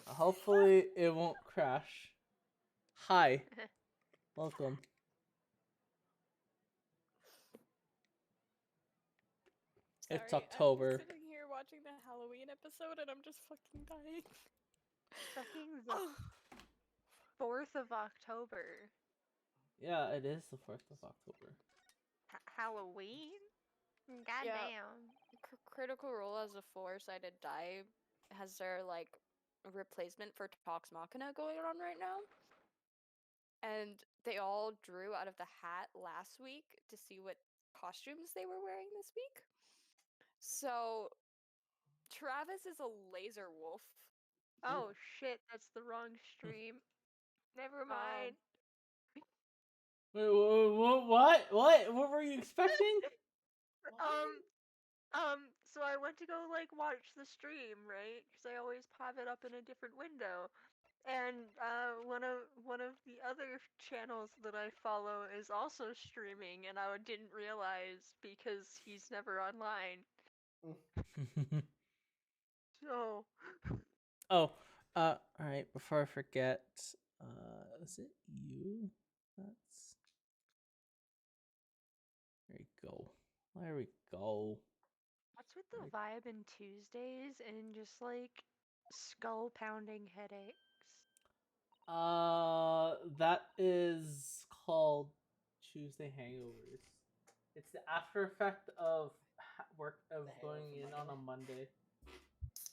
Hopefully it won't crash. Hi, welcome. It's Sorry, I'm October. sitting here watching the Halloween episode and I'm just fucking dying. Fucking the 4th of October. Yeah, it is the 4th of October. Halloween? Goddamn. Critical Role as a four-sided die has their like replacement for Tox Machina going on right now. And they all drew out of the hat last week to see what costumes they were wearing this week. So Travis is a laser wolf. Oh shit, that's the wrong stream. Never mind. Wait, what? What were you expecting? So I went to go like watch the stream, right? Because I always pop it up in a different window. And one of the other channels that I follow is also streaming, and I didn't realize because he's never online. So Oh, alright, before I forget, is it you? That's... There you go. There we go. what's with the vibe in Tuesdays and just like skull pounding headaches? That is called Tuesday hangovers. It's the after effect of work of going in on a Monday.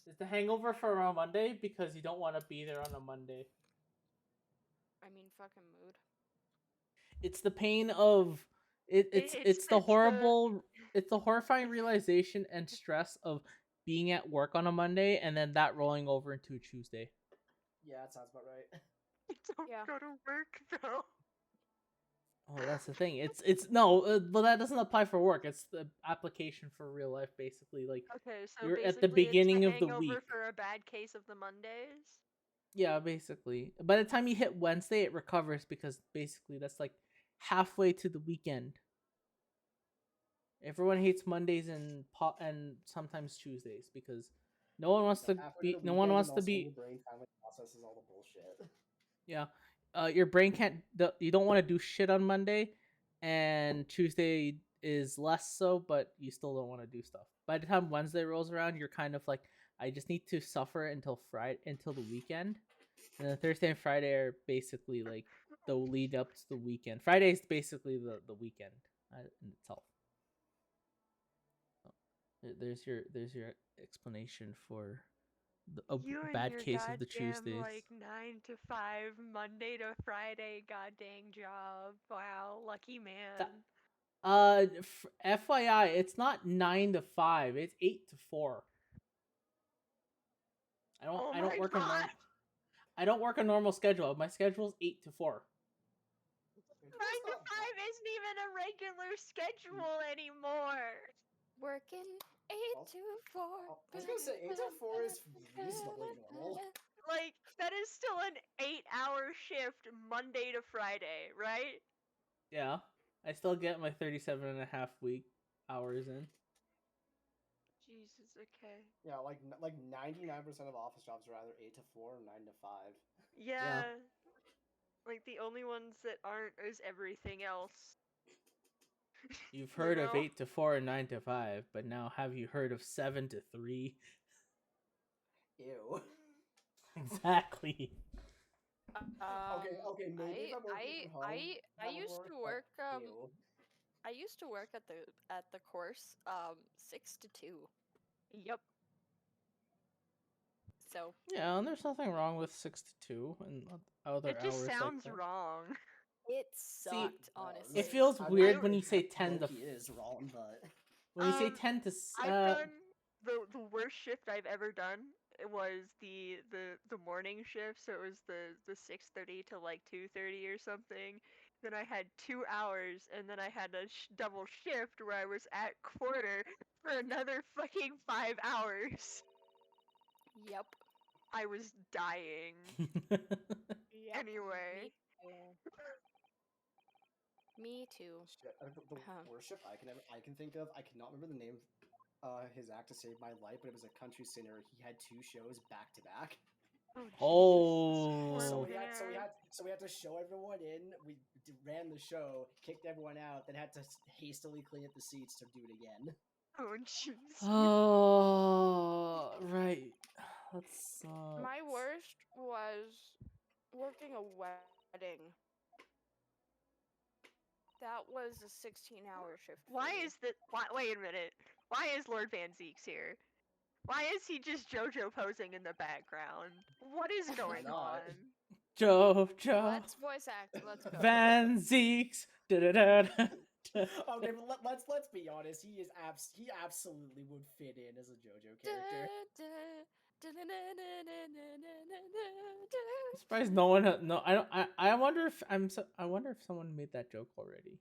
It's the hangover for a Monday because you don't want to be there on a Monday. I mean, fucking mood. It's the pain of it's the horrible it's the horrifying realization and stress of being at work on a Monday and then that rolling over into a Tuesday. Yeah, that sounds about right. Don't go to work though. Oh, that's the thing. It's no, but that doesn't apply for work. It's the application for real life, basically. Like, Okay, so you're at basically the beginning it's of the hangover week. for a bad case of the Mondays. Yeah, basically. By the time you hit Wednesday, it recovers because basically that's like halfway to the weekend. Everyone hates Mondays and sometimes Tuesdays because no one wants to be. No one wants to be. Your brain finally processes all the bullshit. Yeah, your brain can't. You don't want to do shit on Monday, and Tuesday is less so, but you still don't want to do stuff. By the time Wednesday rolls around, you're kind of like, I just need to suffer until until the weekend, and then Thursday and Friday are basically like the lead up to the weekend. Friday is basically the weekend in itself. There's your explanation for a You and bad your case of the goddamn Tuesdays. like 9 to 5 Monday to Friday goddamn job. Wow, lucky man. FYI, it's not 9 to 5. It's 8 to 4. I don't work I don't work a normal schedule. My schedule's 8 to 4. 9 to 5 isn't even a regular schedule anymore. Working 8 to 4. I was gonna say 8 to 4 is reasonably normal. Like, that is still an 8-hour shift Monday to Friday, right? Yeah. I still get my 37 and a half week hours in. Jesus, okay. Yeah, like 99% of office jobs are either 8 to 4 or 9 to 5. Yeah. Like, the only ones that aren't is everything else. You've heard of 8 to 4 and 9 to 5, but now have you heard of 7 to 3? Ew. Exactly. Okay, maybe if I'm working from home. I used to work I used to work at the course 6 to 2. Yep. So Yeah, and there's nothing wrong with 6 to 2 and other it just hours sounds like that. wrong. It sucked, honestly. It feels weird when you say 10 to... It is wrong, but... When you say 10 to... I've done the worst shift I've ever done. It was the morning shift, so it was the 6:30 to like 2:30 or something. Then I had 2 hours, and then I had a double shift where I was at quarter for another fucking 5 hours. Yep. I was dying. Yep. Anyway. Me too. Shit, the worst shift I can think of, I cannot remember the name of his act to save my life, but it was a country singer. He had 2 shows back to back. Oh Jesus! Oh. Poor So Oh. we had to show everyone in. We ran the show, kicked everyone out, then had to hastily clean up the seats to do it again. Oh jeez. Oh, right. That sucks. My worst was working a wedding. That was a 16-hour shift. for Why me. is that? Wait a minute. Why is Lord Van Zeeks here? Why is he just JoJo posing in the background? What is going not? on? Jojo. Let's voice act. Let's go. Van Zeeks. Da-da-da-da. Okay, but let's be honest. He absolutely would fit in as a JoJo character. I'm surprised no one. No, I don't. I wonder if I wonder if someone made that joke already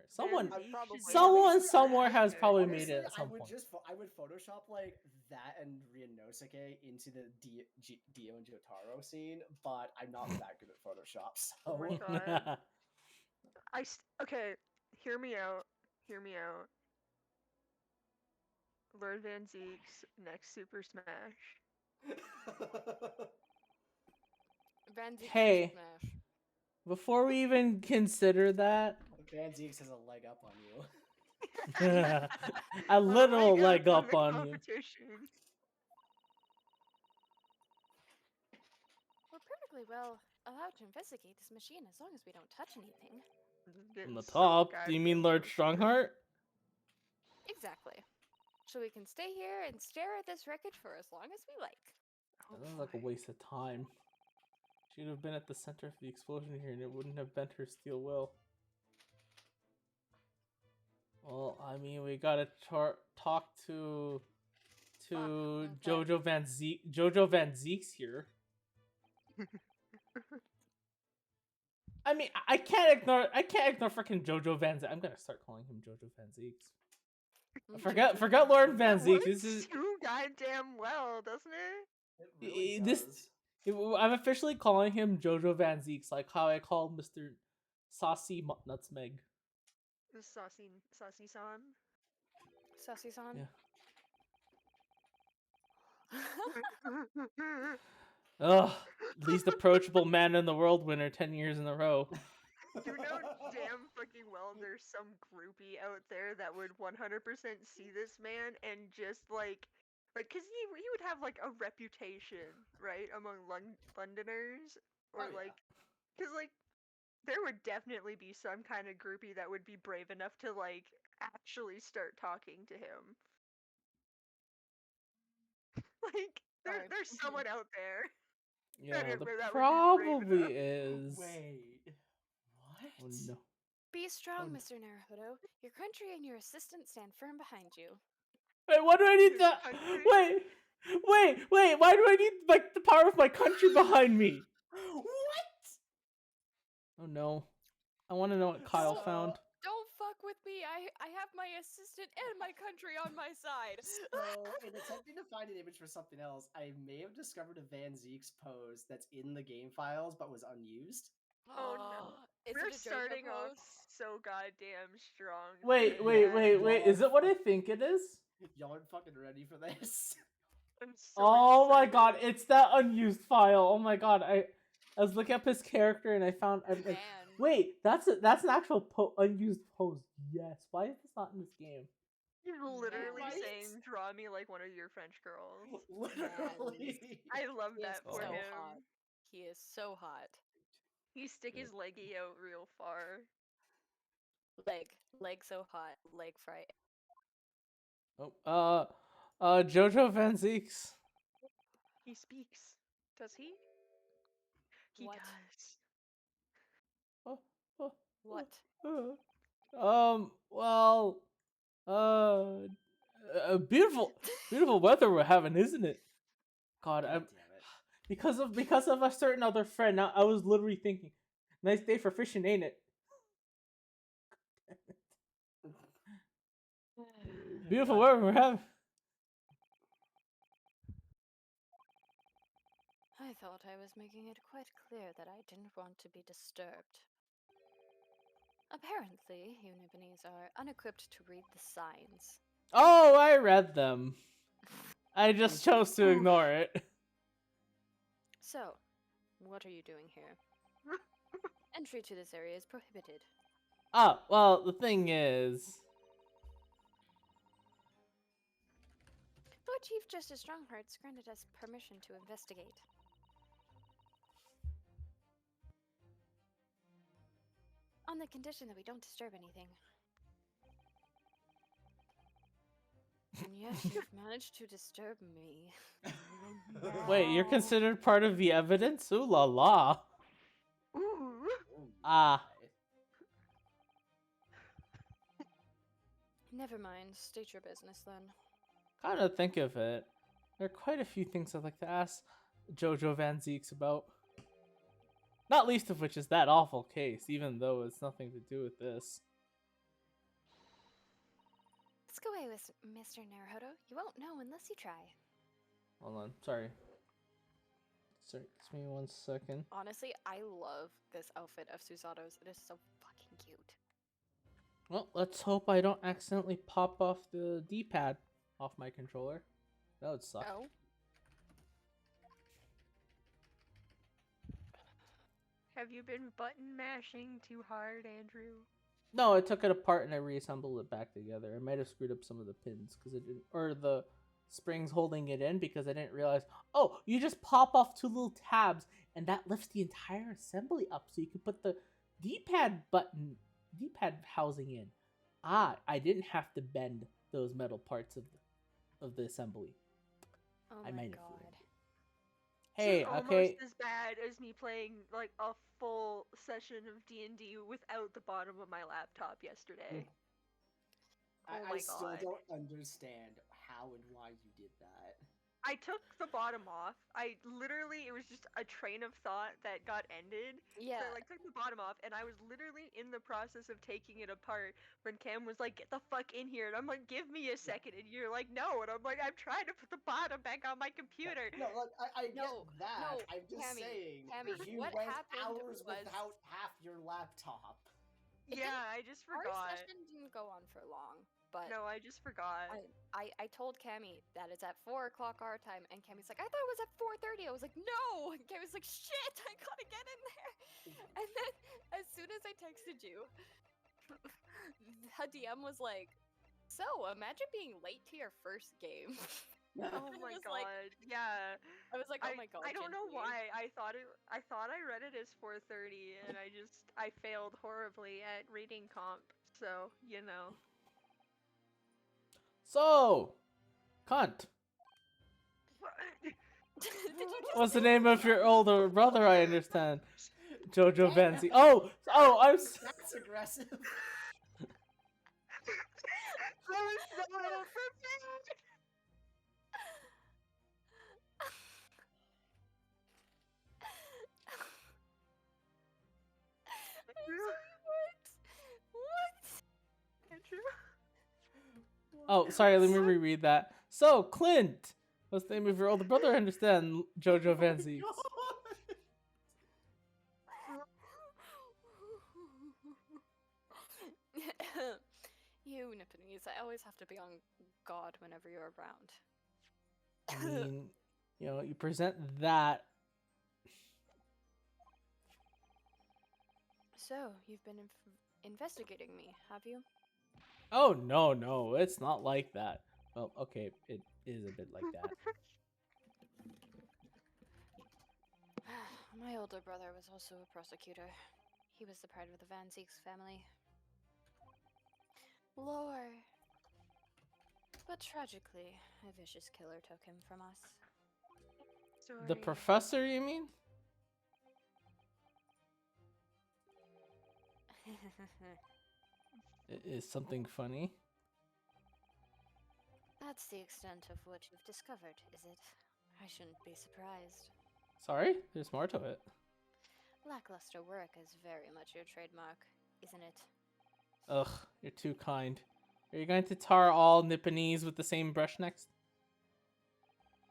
somewhere. Someone. Van Zeeks probably should be Someone honestly, somewhere has probably made honestly, it at some point. I would Photoshop like that and Ryunosuke into the Dio and Jotaro scene, but I'm not that good at Photoshop. So Oh my God. Okay, hear me out. Hear me out. Lord Van Zeeks next Super Smash. Van Zeeks Hey. Smash. Before we even consider that, Van Zeeks has a leg up on you. a literal leg in up the on you. competition. We're perfectly well allowed to investigate this machine as long as we don't touch anything. This is On getting the so top, do you goddamn mean Lord close. Strongheart? Exactly. So we can stay here and stare at this wreckage for as long as we like. Oh That was like a boy. waste of time. She'd have been at the center of the explosion here and it wouldn't have bent her steel will. Well, I mean, we gotta talk to Okay. Jojo Van Zeeks here. I mean, I can't ignore freaking Jojo Van Zeeks. I'm gonna start calling him Jojo Van Zeeks. Forget Lord Van That Zeeks. works This is too goddamn well, doesn't it? It really this. does. I'm officially calling him Jojo Van Zeeks, like how I called Mr. Saucy Nutmeg. The saucy san. Sassy-san. Yeah. Ugh, least approachable man in the world winner 10 years in a row. You know damn fucking well there's some groupie out there that would 100% see this man and just cause he would have like a reputation, right, among Londoners, or Oh, yeah. like, cause like there would definitely be some kind of groupie that would be brave enough to like actually start talking to him. Like Sorry. there's someone out there Yeah, there that would be brave probably enough. is. Wait, what? Oh no. Be strong, Oh, no. Mr. Naruhodo. Your country and your assistant stand firm behind you. Wait, why do I need His that? country? Wait, why do I need like the power of my country behind me? What? Oh no. I want to know what Kyle So- found. Don't fuck with me. I have my assistant and my country on my side. So, in attempting to find an image for something else, I may have discovered a Van Zeeks pose that's in the game files but was unused. Oh, no. Is We're it a JoJo starting off pose? so goddamn strong. Wait, today. Is it what I think it is? Y'all aren't fucking ready for this. I'm so Oh my god, excited. it's that unused file. Oh my god, I was looking up his character and I found I'm like, Man. wait, that's an actual unused pose. Yes. Why is this not in this game? He's literally Right? saying, "Draw me like one of your French girls." Literally. I love He is that for so him. hot. He is so hot. He stick his leggy out real far. Leg so hot. Leg fry. Oh, Jojo Van Zeeks. He speaks. Does he? He What? does. Oh, oh, What? well, beautiful weather we're having, isn't it? God, God I'm damn it. because of a certain other friend. Now I was literally thinking, nice day for fishing, ain't it? Beautiful God weather damn we're it. having. I thought I was making it quite clear that I didn't want to be disturbed. Apparently, you Nibbanese are unequipped to read the signs. Oh, I read them. I just chose to ignore it. So, what are you doing here? Entry to this area is prohibited. Ah, well, the thing is, Lord Chief Justice Stronghearts granted us permission to investigate. On the condition that we don't disturb anything. And yet you've managed to disturb me. wait, you're considered part of the evidence? Ooh la la. Ooh. Oh Ah. my. Never mind, state your business then. Kind of think of it. There are quite a few things I'd like to ask Jojo Van Zeeks about. Not least of which is that awful case, even though it's nothing to do with this. Let's go away with Mr. Naruhodo. You won't know unless you try. Hold on, sorry. Sorry, just me 1 second. Honestly, I love this outfit of Susato's. It is so fucking cute. Well, let's hope I don't accidentally pop off the D-pad off my controller. That would suck. Oh? Have you been button mashing too hard, Andrew? No, I took it apart and I reassembled it back together. I might have screwed up some of the pins because it didn't, or the springs holding it in because I didn't realize. Oh, you just pop off 2 little tabs and that lifts the entire assembly up, so you can put the D-pad housing in. Ah, I didn't have to bend those metal parts of the assembly. Oh I my might have god. fooled. Hey, almost okay. as bad as me playing like a full session of D&D without the bottom of my laptop yesterday. Oh I my still god. don't understand how and why you did that. I took the bottom off. It was just a train of thought that got ended. Yeah. So I took the bottom off, and I was literally in the process of taking it apart when Cam was like, "Get the fuck in here," and I'm like, "Give me a second," and you're like, "No," and I'm like, "I'm trying to put the bottom back on my computer." No, like I get No, that. no, I'm just Cammy, saying Cammy, you what went happened hours was- without half your laptop. Yeah, I just Our forgot. session didn't go on for long, but No, I just forgot. I told Cammy that it's at 4 o'clock our time, and Cammy's like, I thought it was at 4:30. I was like, no! And Cammy's like, shit, I gotta get in there. And then as soon as I texted you, the DM was like, so imagine being late to your first game. Oh I my was god. like- Yeah. I was like, oh my god. I don't know Gingy." why I thought I read it as 4:30 and I failed horribly at reading comp. So, you know. So, cunt. Did you just What's the say name of your older brother? I understand. Jojo Damn. Benzi. Oh, I'm. That's aggressive. I was so prepared. What? Andrew? Oh, sorry. Let me reread that. So, Clint. What's the name of your older brother? I understand. Jojo Van Zeeks. You Nipponese, I always have to be on guard whenever you're around. I mean, you present that. So, you've been investigating me, have you? Oh, no. It's not like that. Well, okay. It is a bit like that. My older brother was also a prosecutor. He was the pride of the Van Zeeks family. Lore. But tragically, a vicious killer took him from us. Sorry. The professor, you mean? Is something funny? That's the extent of what you've discovered, is it? I shouldn't be surprised. Sorry? There's more to it. Lackluster work is very much your trademark, isn't it? Ugh, you're too kind. Are you going to tar all Nipponese with the same brush next?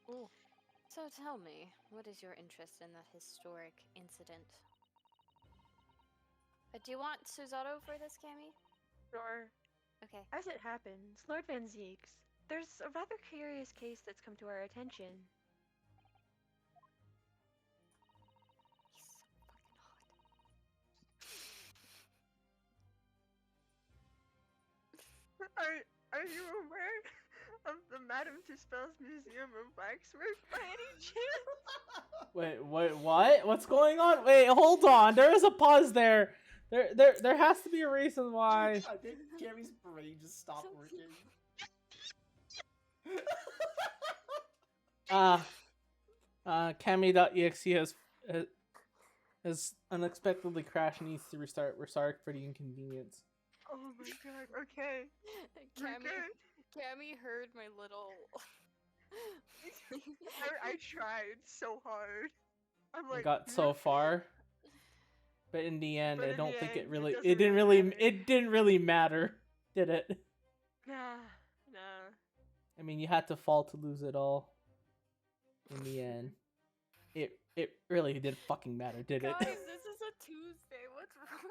So tell me, what is your interest in that historic incident? Do you want Susato for this, Cammy? Sure. Okay. As it happens, Lord Van Zeeks, there's a rather curious case that's come to our attention. Are you aware of the Madame Tuspel's Museum of Waxwork by any chance? Wait, what? What's going on? Wait, hold on. There is a pause there. There has to be a reason why. I think Cammy's brain just stopped working. Cami.exe has unexpectedly crashed and needs to restart. We're sorry for the inconvenience. Oh my god, okay. We're Cammy, good. Cammy heard my little. I tried so hard. I'm I like, got so far, but in the end, But I in don't the think end, it it really. doesn't It didn't really really. matter. It didn't really matter, did it? Nah. I mean, you had to fall to lose it all. In the end, it really didn't fucking matter, did it? Guys, this is a Tuesday. What's wrong?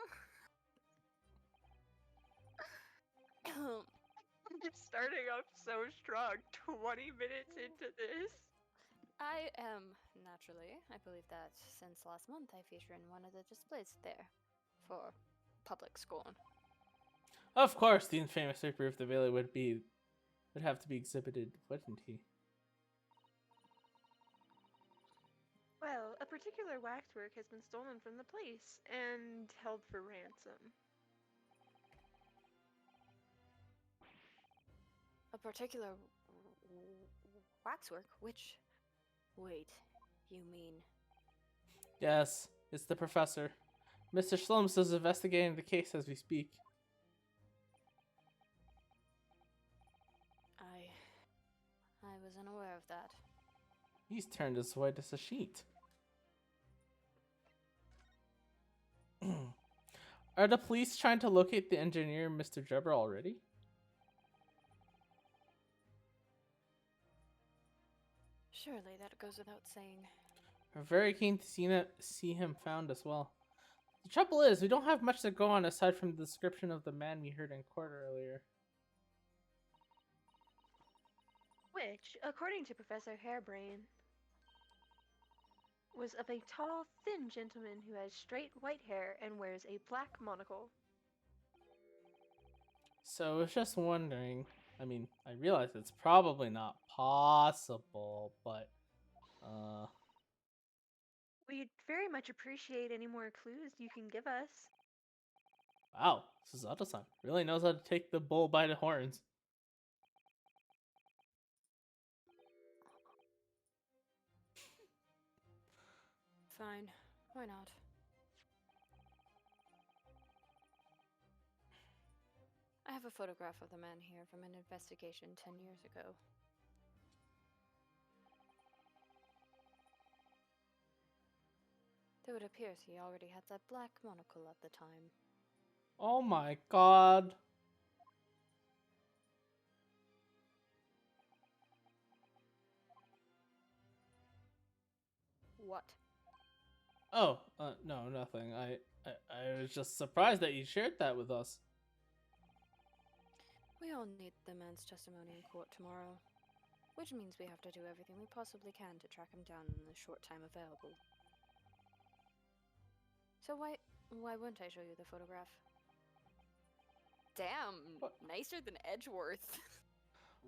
It's starting off so strong. 20 minutes into this. I am, naturally. I believe that since last month I feature in one of the displays there for public scorn. Of course, the infamous Reaper of the Valley would have to be exhibited, wouldn't he? Well, a particular waxwork has been stolen from the place and held for ransom. A particular waxwork? Which. Wait, you mean. Yes, it's the professor. Mr. Slums is investigating the case as we speak. I was unaware of that. He's turned as white as a sheet. Are the police trying to locate the engineer, Mr. Drebber, already? Surely that goes without saying. We're very keen to see him found as well. The trouble is, we don't have much to go on aside from the description of the man we heard in court earlier. Which, according to Professor Hairbrain, was of a tall, thin gentleman who has straight white hair and wears a black monocle. So I was just wondering, I mean, I realize it's probably not possible, but, We'd very much appreciate any more clues you can give us. wow, Suzato-san really knows how to take the bull by the horns. Fine, why not? I have a photograph of the man here from an investigation 10 years ago. Though it appears he already had that black monocle at the time. Oh my god. What? Oh, no, nothing. I was just surprised that you shared that with us. We all need the man's testimony in court tomorrow. Which means we have to do everything we possibly can to track him down in the short time available. So why wouldn't I show you the photograph? Damn, What? nicer than Edgeworth.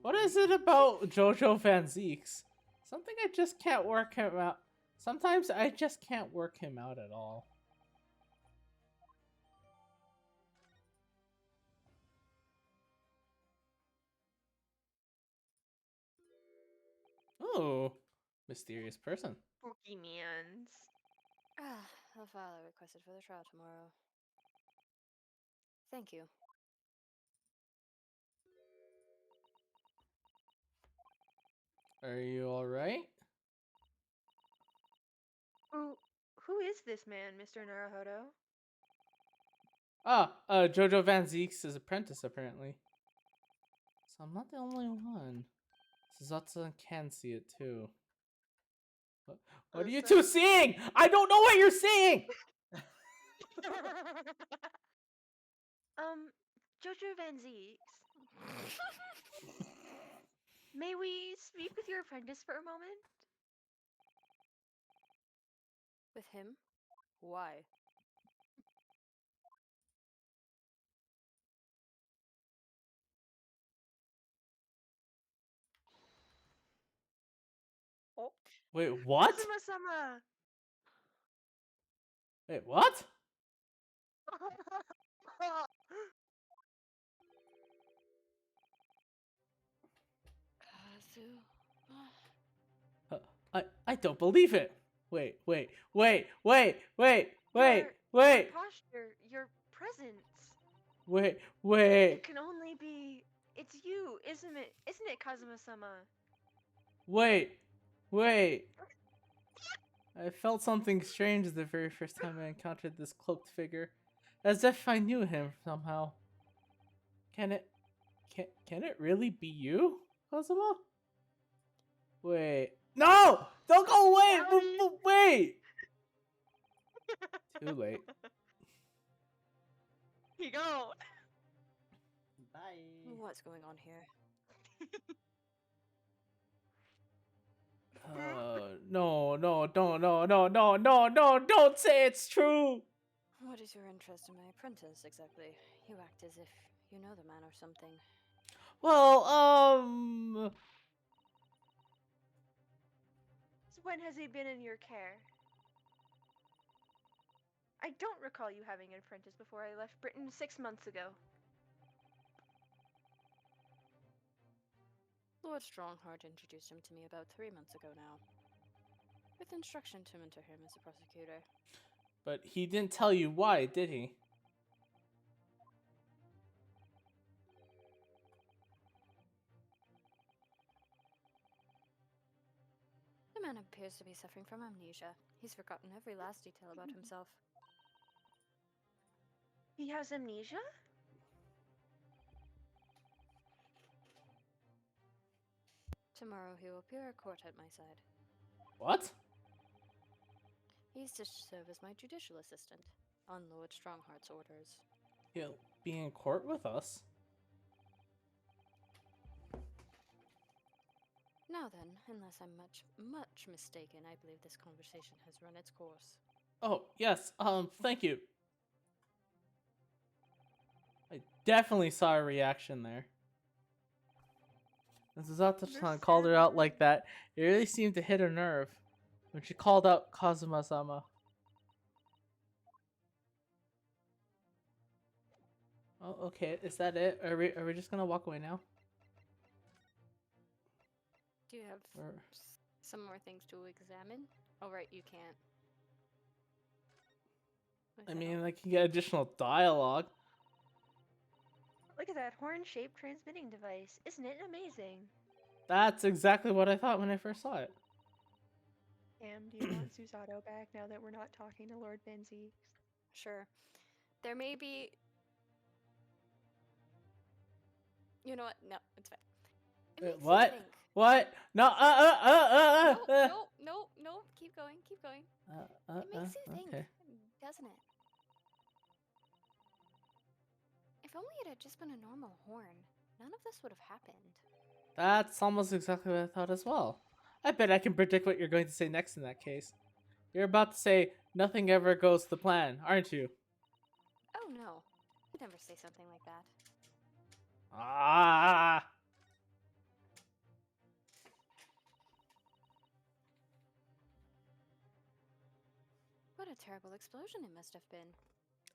What is it about Jojo Van Zeeks? Something I just can't work him out. Sometimes I just can't work him out at all. Ooh, mysterious person. Spooky mans. The file I requested for the trial tomorrow. Thank you. Are you alright? Who is this man, Mr. Naruhodo? Jojo Van Zeeks' apprentice, apparently. So I'm not the only one. Suzato can see it too. What are you two seeing? I don't know what you're seeing! Jojo Van Zeeks. May we speak with your apprentice for a moment? With him? Why? Wait, what? Kazuma-sama! Wait, what? Kazu. I don't believe it. Wait. Your posture, your presence. Wait. It can only be. It's you, isn't it? Isn't it, Kazuma-sama? Wait. I felt something strange the very first time I encountered this cloaked figure, as if I knew him somehow. Can it really be you, Kazuma? Wait. No! Don't go away! Wait! Too late. Here you go. Bye. What's going on here? No, don't say it's true! What is your interest in my apprentice, exactly? You act as if you know the man or something. Well, So when has he been in your care? I don't recall you having an apprentice before I left Britain 6 months ago. Lord Strongheart introduced him to me about 3 months ago now, with instruction to mentor him as a prosecutor. but he didn't tell you why, did he? The man appears to be suffering from amnesia. He's forgotten every last detail about himself. He has amnesia? Tomorrow he will appear at court at my side. What? He's to serve as my judicial assistant, on Lord Strongheart's orders. He'll be in court with us? Now then, unless I'm much mistaken, I believe this conversation has run its course. Oh, yes, thank you. I definitely saw a reaction there. When Suzato-san called her out like that, it really seemed to hit a nerve. When she called out Kazuma-sama. Oh, okay, is that it? Are we just gonna walk away now? Do you have Or... some more things to examine? Oh, right, you can't. I mean, I can get additional dialogue. Look at that horn-shaped transmitting device. Isn't it amazing? That's exactly what I thought when I first saw it. Cam, do you want Susato back now that we're not talking to Lord Benzie? Sure. There may be... You know what? No, it's fine. It makes What? you think. What? No, No, keep going. It makes you think, okay. doesn't it? If only it had just been a normal horn, none of this would have happened. That's almost exactly what I thought as well. I bet I can predict what you're going to say next in that case. You're about to say, nothing ever goes to plan, aren't you? Oh no, you'd never say something like that. Ah! What a terrible explosion it must have been.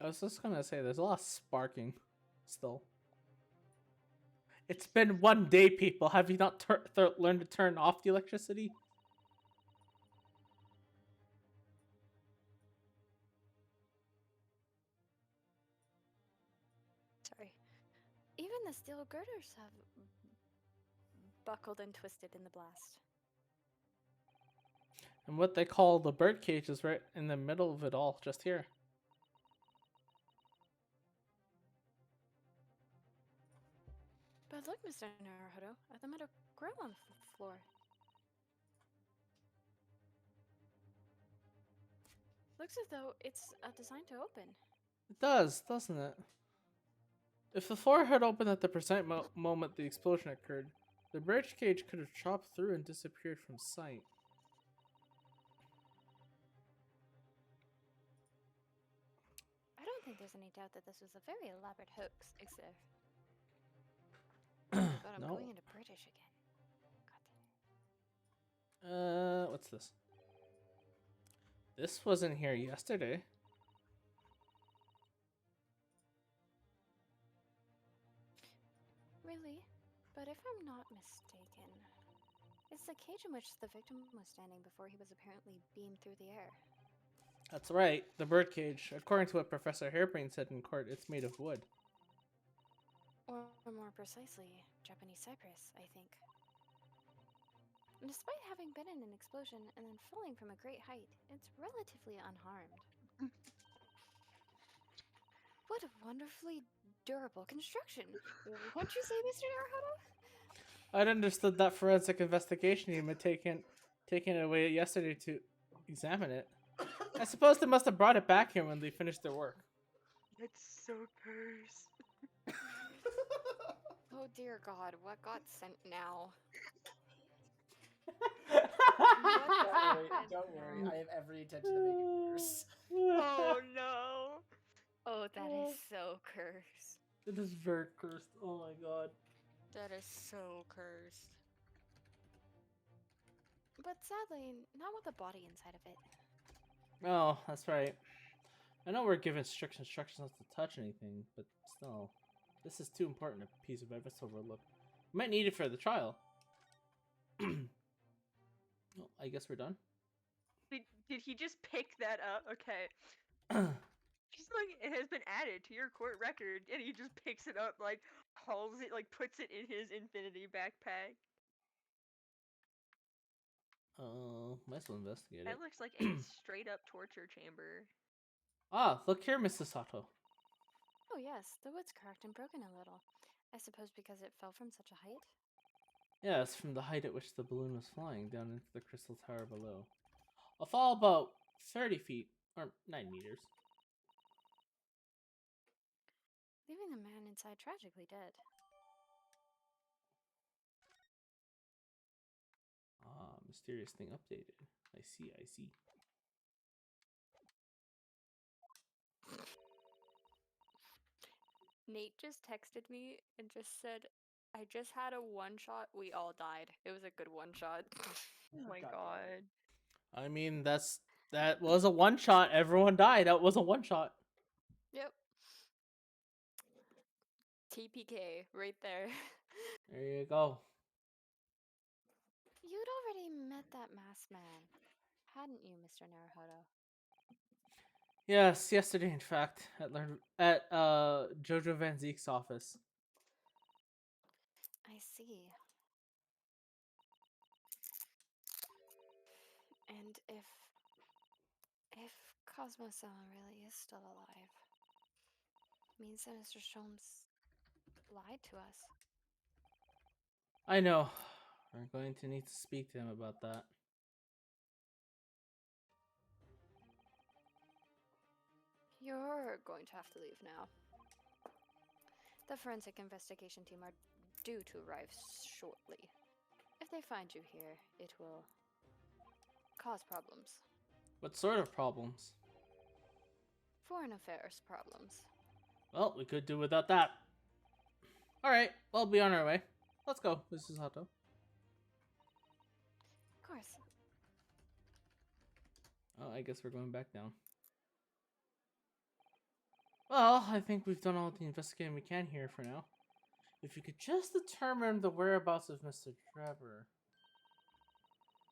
I was just gonna say, there's a lot of sparking still. It's been 1 day, people. Have you not learned to turn off the electricity? Sorry. Even the steel girders have buckled and twisted in the blast. And what they call the birdcage is right in the middle of it all, just here. But look, Mr. Naruhodo, at the metal grill on the floor. Looks as though it's designed to open. It does, doesn't it? If the floor had opened at the precise moment the explosion occurred, the bridge cage could have chopped through and disappeared from sight. I don't think there's any doubt that this was a very elaborate hoax, is there? Oh my god, I'm No. going into British again. God What's this? This wasn't here yesterday. Really? But if I'm not mistaken, it's the cage in which the victim was standing before he was apparently beamed through the air. That's right, the birdcage. According to what Professor Hairbrain said in court, it's made of wood. Or more precisely, Japanese cypress, I think. And despite having been in an explosion and then falling from a great height, it's relatively unharmed. What a wonderfully durable construction! Won't you say, Mr. Naruhodo? I'd understood that forensic investigation team had taken it away yesterday to examine it. I suppose they must have brought it back here when they finished their work. It's so cursed. Oh dear God, what got sent now? Don't worry. I have every intention of making it worse. Oh no. Oh, that is so cursed. It is very cursed. Oh my god. That is so cursed. But sadly, not with the body inside of it. Oh, that's right. I know we're given strict instructions not to touch anything, but still, this is too important a piece of evidence to overlook. We might need it for the trial. Well, I guess we're done. Did he just pick that up? Okay. He's like, it has been added to your court record, and he just picks it up, like, hauls it, like, puts it in his infinity backpack. Might as well investigate it. That looks like a straight up torture chamber. Ah, look here, Mrs. Sato. Oh yes, the wood's cracked and broken a little. I suppose because it fell from such a height? Yes, from the height at which the balloon was flying down into the crystal tower below. A fall about 30 feet, or 9 meters. Leaving the man inside tragically dead. Ah, mysterious thing updated. I see, I see. Nate just texted me and just said, I just had a one shot, we all died. It was a good one shot. Oh my God god. I mean, that was a one shot. Everyone died. That was a one shot. Yep. TPK right there. There you go. You'd already met that masked man, hadn't you, Mr. Naruhodo? Yes, yesterday, in fact, at Jojo Van Zeek's office. I see. And if Cosmo-sama really is still alive, means that Mr. Sholmes lied to us. I know. We're going to need to speak to him about that. You're going to have to leave now. The forensic investigation team are due to arrive shortly. If they find you here, it will cause problems. What sort of problems? Foreign affairs problems. Well, we could do without that. Alright, we'll be on our way. Let's go, Mrs. Sato. Of course. Oh, I guess we're going back down. Well, I think we've done all the investigating we can here for now. If you could just determine the whereabouts of Mr. Trevor.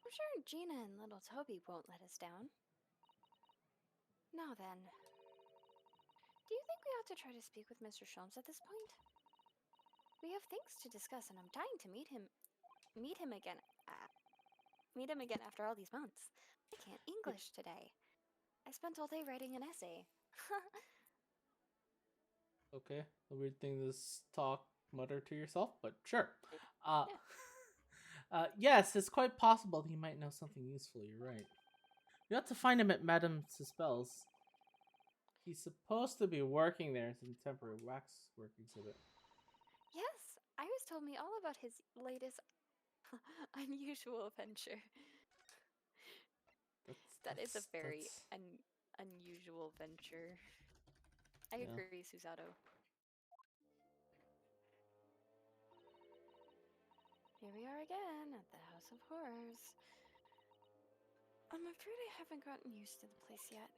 I'm sure Gina and little Toby won't let us down. Now then, do you think we ought to try to speak with Mr. Sholmes at this point? We have things to discuss, and I'm dying to meet him again. Meet him again after all these months. I can't English today. I spent all day writing an essay. Okay, a weird thing to mutter to yourself, but sure. Yes, it's quite possible he might know something useful, you're right. You have to find him at Madame Suspel's. He's supposed to be working there as a temporary waxwork exhibit. Yes, Iris told me all about his latest unusual venture. That is a very unusual venture. I agree, Susato. Here we are again at the House of Horrors. I'm afraid I haven't gotten used to the place yet.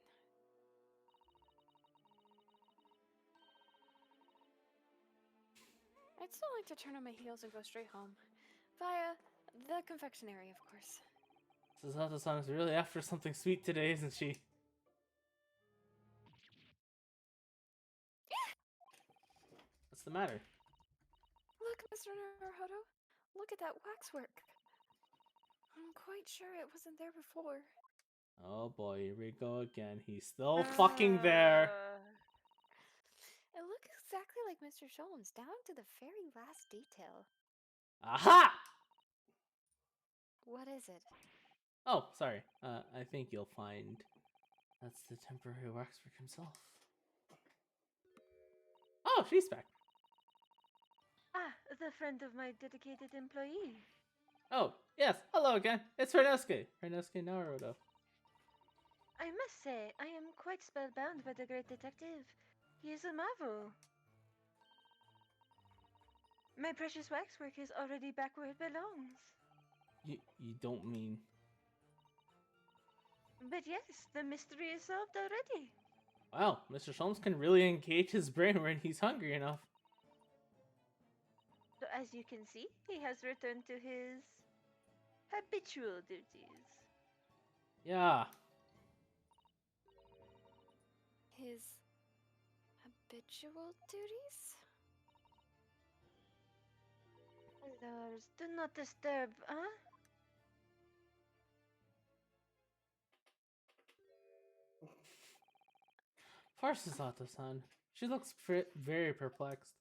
I'd still like to turn on my heels and go straight home. Via the confectionery, of course. Susato-san is really after something sweet today, isn't she? What's the matter? Look, Mr. Naruhodo. Look at that waxwork. I'm quite sure it wasn't there before. Oh boy, here we go again. He's still fucking there. It looks exactly like Mr. Sholmes, down to the very last detail. Aha! What is it? Oh, sorry. I think you'll find that's the temporary waxwork himself. Oh, she's back. Ah, the friend of my dedicated employee. Oh, yes. Hello again. It's Renosuke. Renosuke Naruto. I must say, I am quite spellbound by the great detective. He is a marvel. My precious waxwork is already back where it belongs. You don't mean... But yes, the mystery is solved already. Wow, Mr. Sholmes can really engage his brain when he's hungry enough. So as you can see, he has returned to his habitual duties. Yeah. His habitual duties? Lars, do not disturb, huh? Poor Susato-san. She looks very perplexed.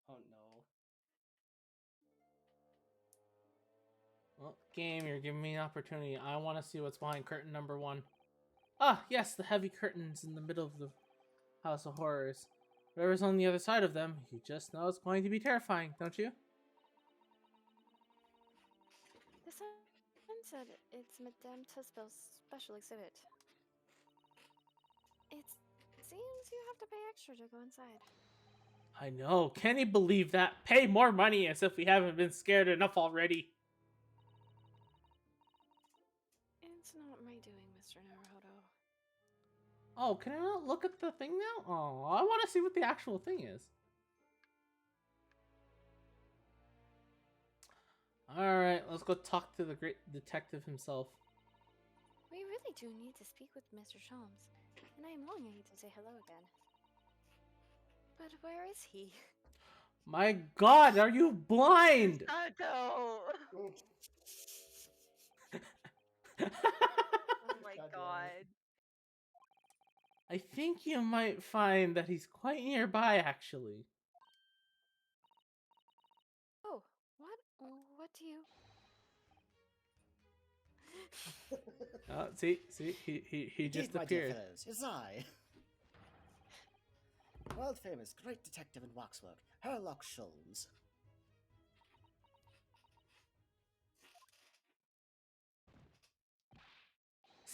Oh no. Well, game, you're giving me an opportunity. I want to see what's behind curtain number 1. Ah, yes, the heavy curtains in the middle of the House of Horrors. Whatever's on the other side of them, you just know it's going to be terrifying, don't you? The sign said it's Madame Tussbell's special exhibit. It seems you have to pay extra to go inside. I know. Can you believe that? Pay more money as if we haven't been scared enough already. It's not my doing, Mr. Naruhodo. Oh, can I not look at the thing now? Oh, I want to see what the actual thing is. Alright, let's go talk to the great detective himself. We really do need to speak with Mr. Sholmes, and I am longing to say hello again. But where is he? My god, are you blind? Sato! Oh my God damn it. god. I think you might find that he's quite nearby, actually. Oh, what? What do you... See, he Indeed, just my dear appeared. fellows, it's I. World famous great detective in waxwork, Herlock Sholmes.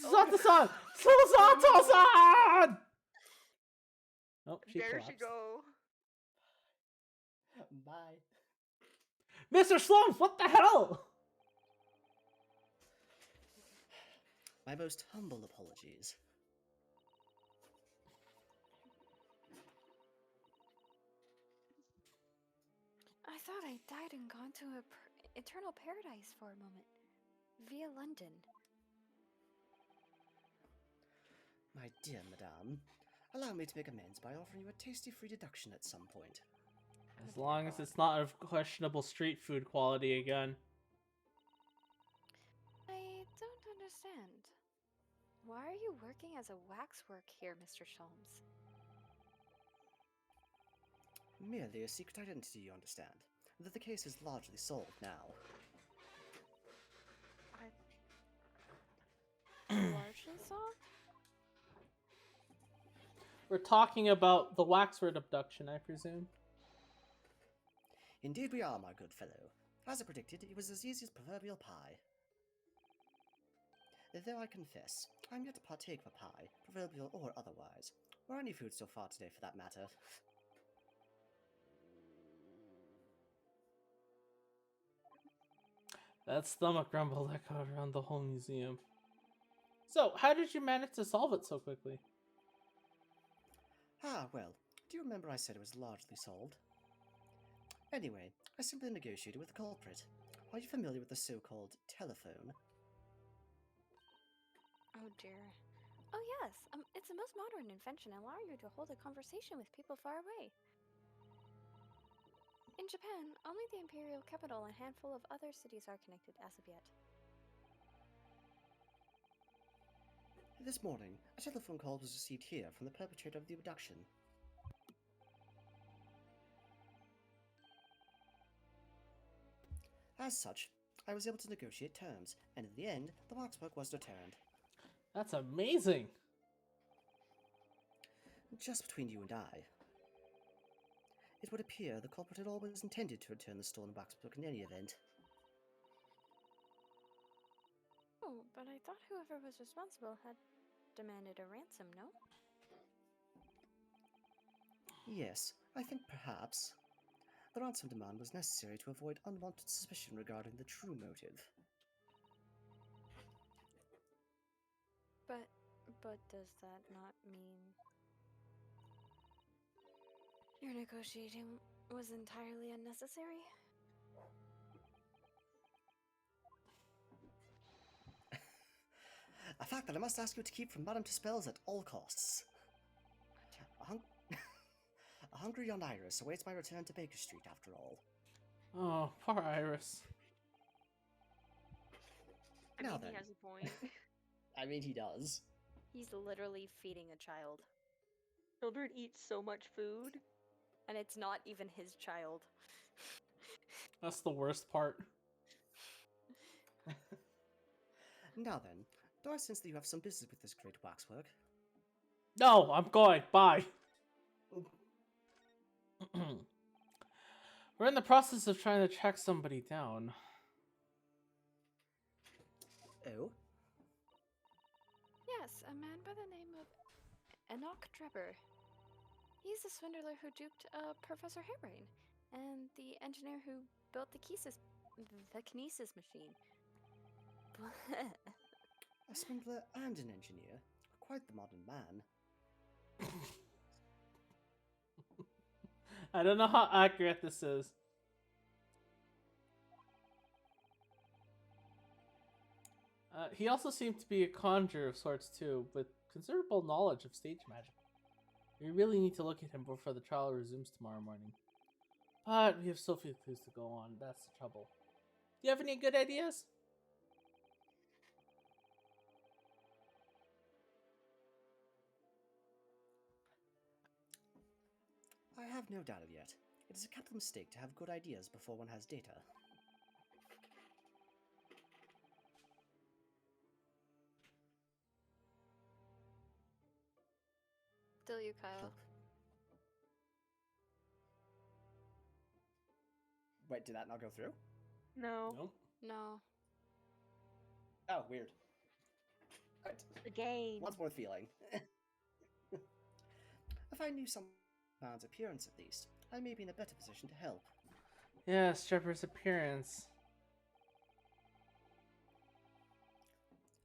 Susato-san! Susato-san! Oh, she There collapsed. she go. Bye. Mr. Slums, what the hell? My most humble apologies. I thought I died and gone to a eternal paradise for a moment. Via London. My dear madame, allow me to make amends by offering you a tasty free deduction at some point. As long as it's not of questionable street food quality again. I don't understand. Why are you working as a waxwork here, Mr. Sholmes? Merely a secret identity, you understand. That the case is largely solved now. Largely solved? We're talking about the Waxwork abduction, I presume. Indeed we are, my good fellow. As I predicted, it was as easy as proverbial pie. Though I confess, I'm yet to partake of a pie, proverbial or otherwise, or any food so far today for that matter. That stomach rumble echoed around the whole museum. So, how did you manage to solve it so quickly? Ah, well, do you remember I said it was largely solved? Anyway, I simply negotiated with the culprit. Are you familiar with the so-called telephone? Oh dear. Oh yes, it's the most modern invention allowing you to hold a conversation with people far away. In Japan, only the imperial capital and a handful of other cities are connected as of yet. This morning, a telephone call was received here from the perpetrator of the abduction. As such, I was able to negotiate terms, and in the end, the Waxwork was returned. That's amazing. Just between you and I. It would appear the culprit had always intended to return the stolen Waxwork in any event. Oh, but I thought whoever was responsible had demanded a ransom, no? Yes, I think perhaps. The ransom demand was necessary to avoid unwanted suspicion regarding the true motive. But does that not mean your negotiating was entirely unnecessary? A fact that I must ask you to keep from Madame Tuspel's at all costs. A hungry young Iris awaits my return to Baker Street after all. Oh, poor Iris. I Now mean, then. he has a point. I mean, he does. He's literally feeding a child, Children eat so much food. and it's not even his child. That's the worst part. Now then, do I sense that you have some business with this great waxwork? No, I'm going. Bye. We're in the process of trying to track somebody down. Oh? Yes, a man by the name of Enoch Drebber. He's the swindler who duped Professor Hairbrain, and the engineer who built the kinesis machine. A swindler and an engineer? Quite the modern man. I don't know how accurate this is. He also seemed to be a conjurer of sorts too, with considerable knowledge of stage magic. We really need to look at him before the trial resumes tomorrow morning. But we have so few clues to go on, that's the trouble. Do you have any good ideas? I have no doubt yet. It is a capital mistake to have good ideas before one has data. Still you, Kyle. Help. Wait, did that not go through? No. Nope. No. Oh, weird. Right. The game. Once more feeling. If I knew someone's appearance at least, I may be in a better position to help. Yes, Trevor's appearance.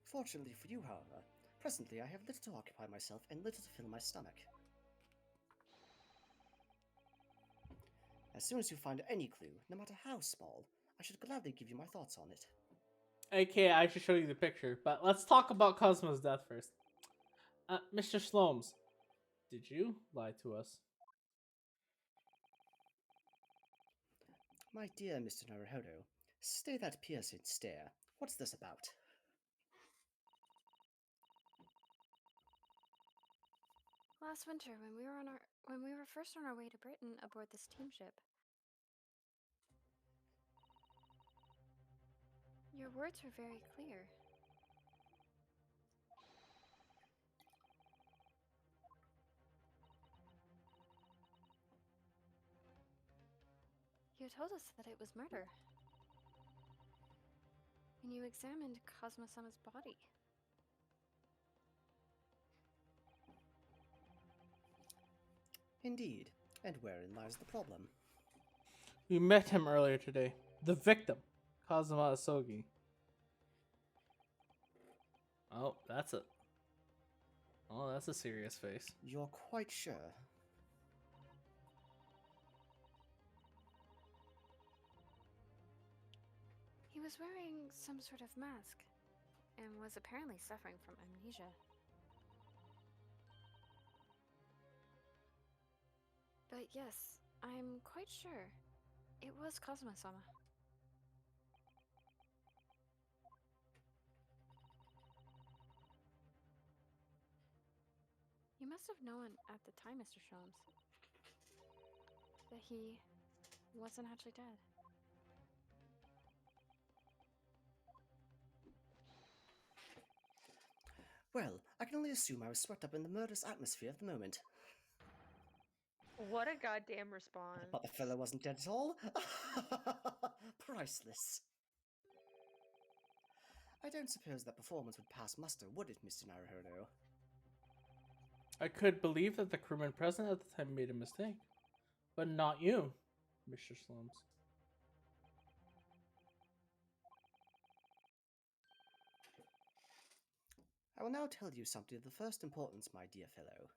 Fortunately for you, however, presently I have little to occupy myself and little to fill my stomach. As soon as you find any clue, no matter how small, I should gladly give you my thoughts on it. Okay, I should show you the picture, but let's talk about Cosmo's death first. Mr. Slomes, did you lie to us? My dear Mr. Naruhodo, stay that piercing stare. What's this about? Last winter, when we were first on our way to Britain aboard the steamship, your words were very clear. You told us that it was murder. And you examined Cosmo-sama's body. Indeed, and wherein lies the problem? We met him earlier today. The victim, Kazuma Asogi. Oh, that's a. Oh, that's a serious face. You're quite sure? He was wearing some sort of mask and was apparently suffering from amnesia. But yes, I'm quite sure it was Kazuma-sama. You must have known at the time, Mr. Sholmes, that he wasn't actually dead. Well, I can only assume I was swept up in the murderous atmosphere of the moment. What a goddamn response. But the fellow wasn't dead at all? Priceless. I don't suppose that performance would pass muster, would it, Mr. Naruhodo? I could believe that the crewman present at the time made a mistake, but not you, Mr. Slums. I will now tell you something of the first importance, my dear fellow.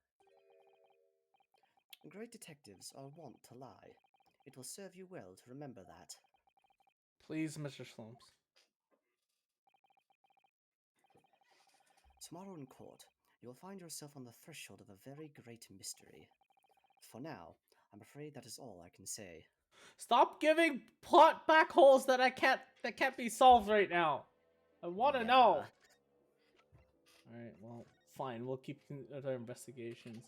Great detectives are wont to lie. It will serve you well to remember that. Please, Mr. Slums. Tomorrow in court, you will find yourself on the threshold of a very great mystery. For now, I'm afraid that is all I can say. Stop giving plot back holes that can't be solved right now. I want to Never. know. All right, well, fine. We'll keep with our investigations.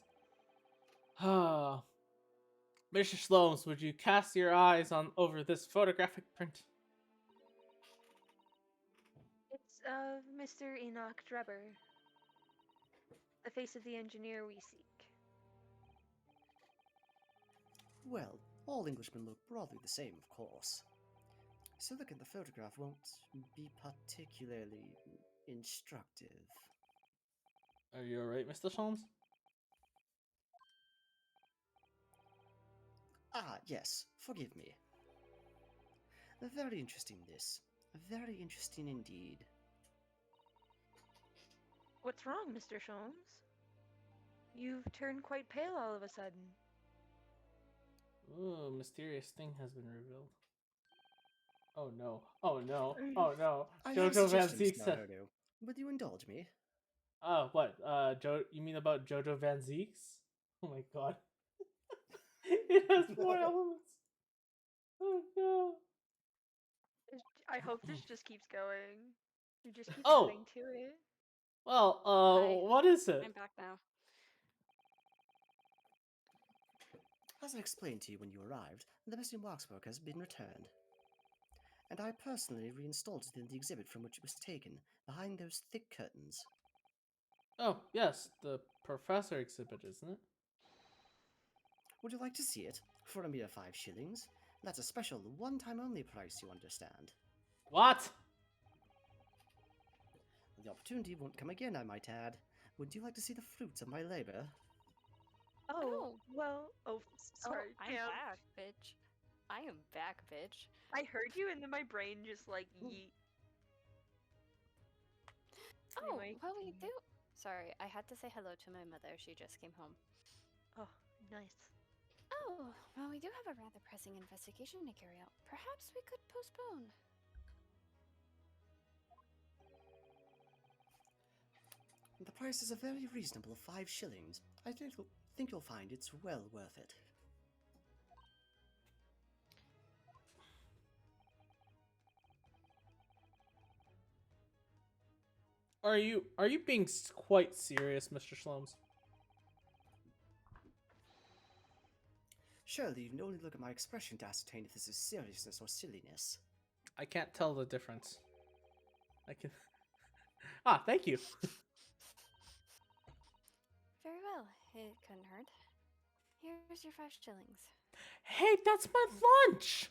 Ah, Mr. Sloans, would you cast your eyes on over this photographic print? It's of Mr. Enoch Drebber, the face of the engineer we seek. Well, all Englishmen look broadly the same, of course. So look at the photograph won't be particularly instructive. Are you alright, Mr. Sloans? Ah, yes, forgive me. Very interesting this. Very interesting indeed. What's wrong, Mr. Sholmes? You've turned quite pale all of a sudden. Ooh, a mysterious thing has been revealed. Oh no. Oh no. Oh no. I have a Jojo Van suggestion, Zeke Mr. said. Naruhodo. Would you indulge me? What? You mean about Jojo Van Zeke's? Oh my god. It has more elements. Oh no. I hope this just keeps going. You just keep Oh! adding to it. Well, Hi. what is it? I'm back now. As I explained to you when you arrived, the missing waxwork has been returned. And I personally reinstalled it in the exhibit from which it was taken, behind those thick curtains. Oh, yes, the professor exhibit, isn't it? Would you like to see it? For a mere 5 shillings? That's a special, one-time only price, you understand. What? The opportunity won't come again, I might add. Would you like to see the fruits of my labor? Oh, well, sorry, I'm Cam. back, bitch. I am back, bitch. I heard you and then my brain just like yeet. Oh, Anyway, well, we continue. do. Sorry, I had to say hello to my mother. She just came home. Oh, nice. Oh, well, we do have a rather pressing investigation to carry out. Perhaps we could postpone. The price is a very reasonable 5 shillings. I think you'll find it's well worth it. Are you being quite serious, Mr. Sloms? Surely you can only look at my expression to ascertain if this is seriousness or silliness. I can't tell the difference. I can. Ah, thank you. Very well. It couldn't hurt. Here's your 5 shillings. Hey, that's my lunch.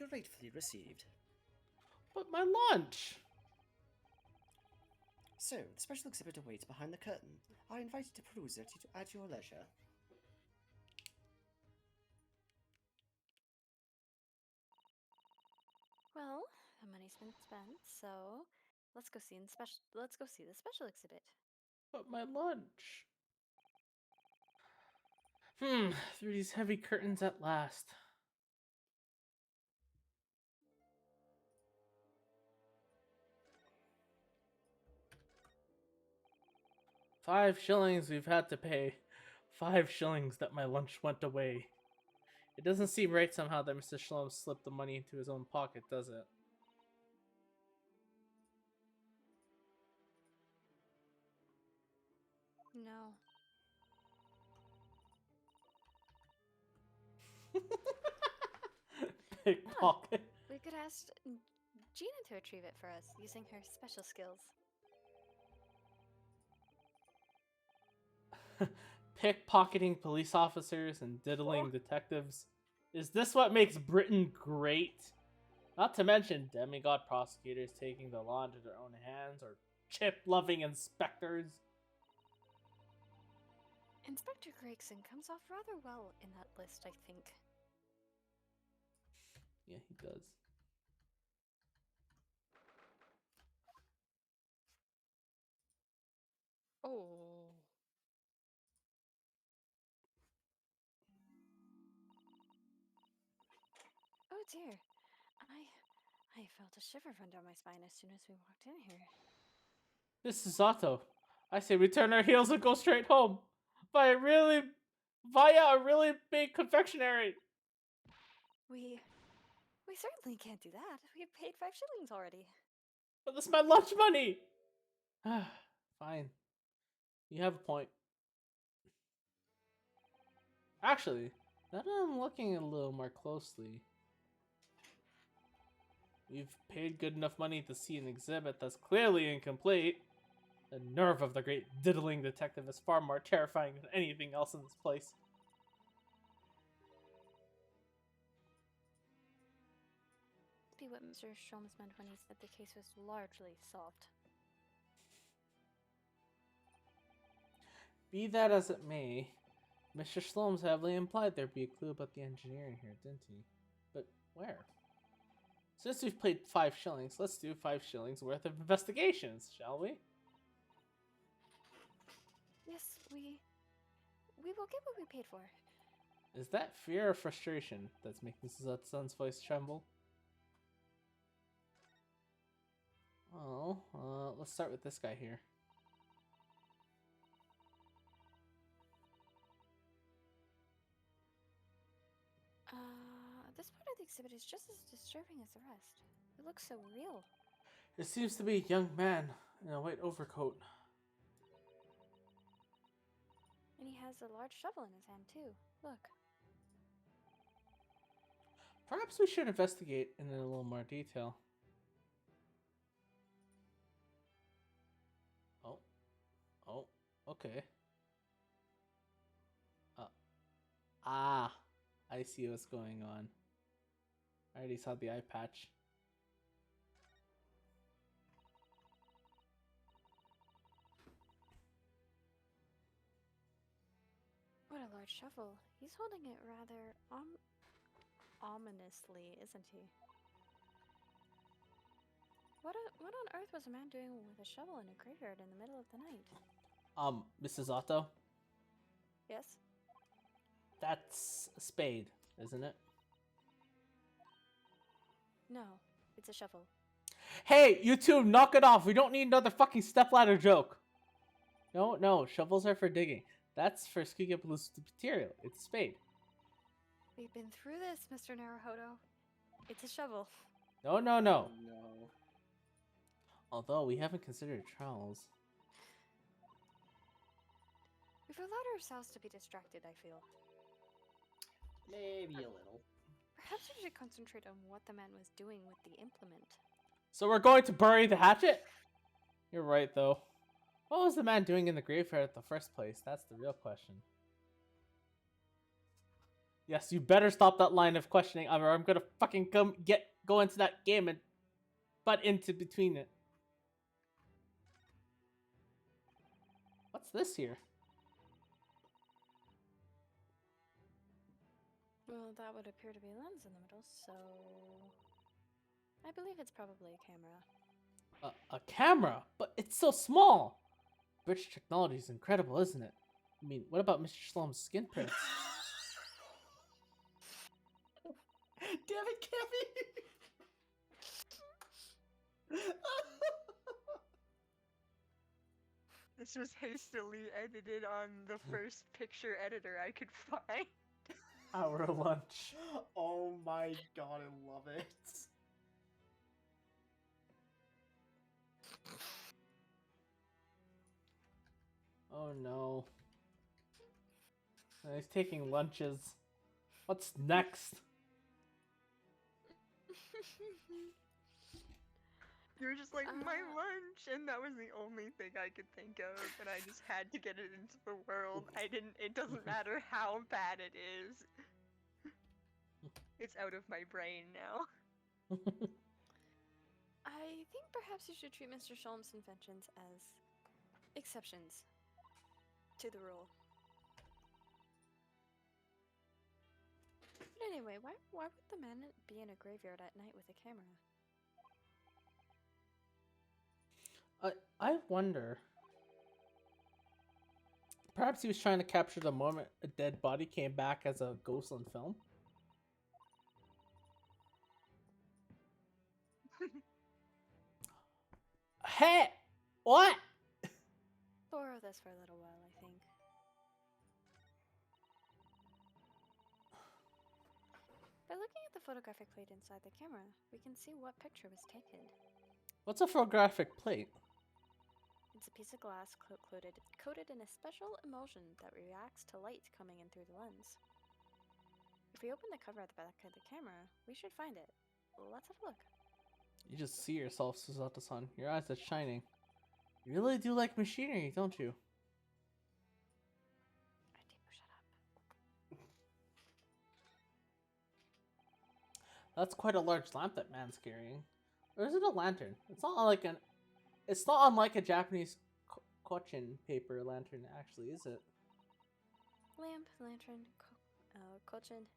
Gratefully received. But my lunch. So, the special exhibit awaits behind the curtain. I invite you to peruse it at your leisure. Well, the money's been spent, so let's go see the special exhibit. But my lunch. Through these heavy curtains at last. $5 we've had to pay. 5 shillings that my lunch went away. It doesn't seem right somehow that Mr. Shalom slipped the money into his own pocket, does it? No. Pickpocket. We could ask Gina to retrieve it for us using her special skills. Pickpocketing police officers and diddling detectives. Is this what makes Britain great? Not to mention demigod prosecutors taking the law into their own hands, or chip-loving inspectors. Inspector Gregson comes off rather well in that list, I think. Yeah, he does. Oh. Oh dear. I felt a shiver run down my spine as soon as we walked in here. This is Otto. I say we turn our heels and go straight home. Via a really big confectionery. We certainly can't do that. We have paid 5 shillings already. But that's my lunch money. Fine. You have a point. Actually, now that I'm looking a little more closely, we've paid good enough money to see an exhibit that's clearly incomplete. The nerve of the great diddling detective is far more terrifying than anything else in this place. Be what Mr. Sholmes meant when he said the case was largely solved. Be that as it may, Mr. Slomes heavily implied there'd be a clue about the engineering here, didn't he? But where? Since we've played 5 shillings, let's do 5 shillings worth of investigations, shall we? Yes, we will get what we paid for. Is that fear or frustration that's making Mrs. Utson's voice tremble? Oh, let's start with this guy here. This part of the exhibit is just as disturbing as the rest. It looks so real. It seems to be a young man in a white overcoat. And he has a large shovel in his hand, too. Look. Perhaps we should investigate in a little more detail. Oh, okay. I see what's going on. I already saw the eye patch. What a large shovel. He's holding it rather ominously, isn't he? What on earth was a man doing with a shovel in a graveyard in the middle of the night? Mrs. Otto? Yes? That's a spade, isn't it? No, it's a shovel. Hey, you two, knock it off. We don't need another fucking stepladder joke. No, shovels are for digging. That's for scooping up loose material. It's a spade. We've been through this, Mr. Naruhodo. It's a shovel. No. No. Although we haven't considered trowels. We've allowed ourselves to be distracted, I feel. Maybe a little. Perhaps we should concentrate on what the man was doing with the implement. So we're going to bury the hatchet? You're right, though. What was the man doing in the graveyard at the first place? That's the real question. Yes, you better stop that line of questioning, or I'm gonna fucking go into that game and butt into between it. What's this here? Well, that would appear to be a lens in the middle, so... I believe it's probably a camera. A camera? But it's so small! British technology is incredible, isn't it? I mean, what about Mr. Slum's skin prints? Damn it, Kevin! This was hastily edited on the first picture editor I could find. Our lunch. Oh my god, I love it. Oh no. He's taking lunches. What's next? You were just like, my Uh. lunch, and that was the only thing I could think of, and I just had to get it into the world. It doesn't matter how bad it is. It's out of my brain now. I think perhaps you should treat Mr. Sholm's inventions as exceptions to the rule. But anyway, why would the man be in a graveyard at night with a camera? I wonder. Perhaps he was trying to capture the moment a dead body came back as a ghost on film. Hey! What? Borrow this for a little while, I think. By looking at the photographic plate inside the camera, we can see what picture was taken. What's a photographic plate? It's a piece of glass coated in a special emulsion that reacts to light coming in through the lens. If we open the cover at the back of the camera, we should find it. Let's have a look. You just see yourself, Suzato-san. Your eyes are shining. You really do like machinery, don't you? Alright, shut up. That's quite a large lamp that man's carrying. Or is it a lantern? It's not unlike a Japanese kochin paper lantern, actually, is it? Lamp, lantern, kochin.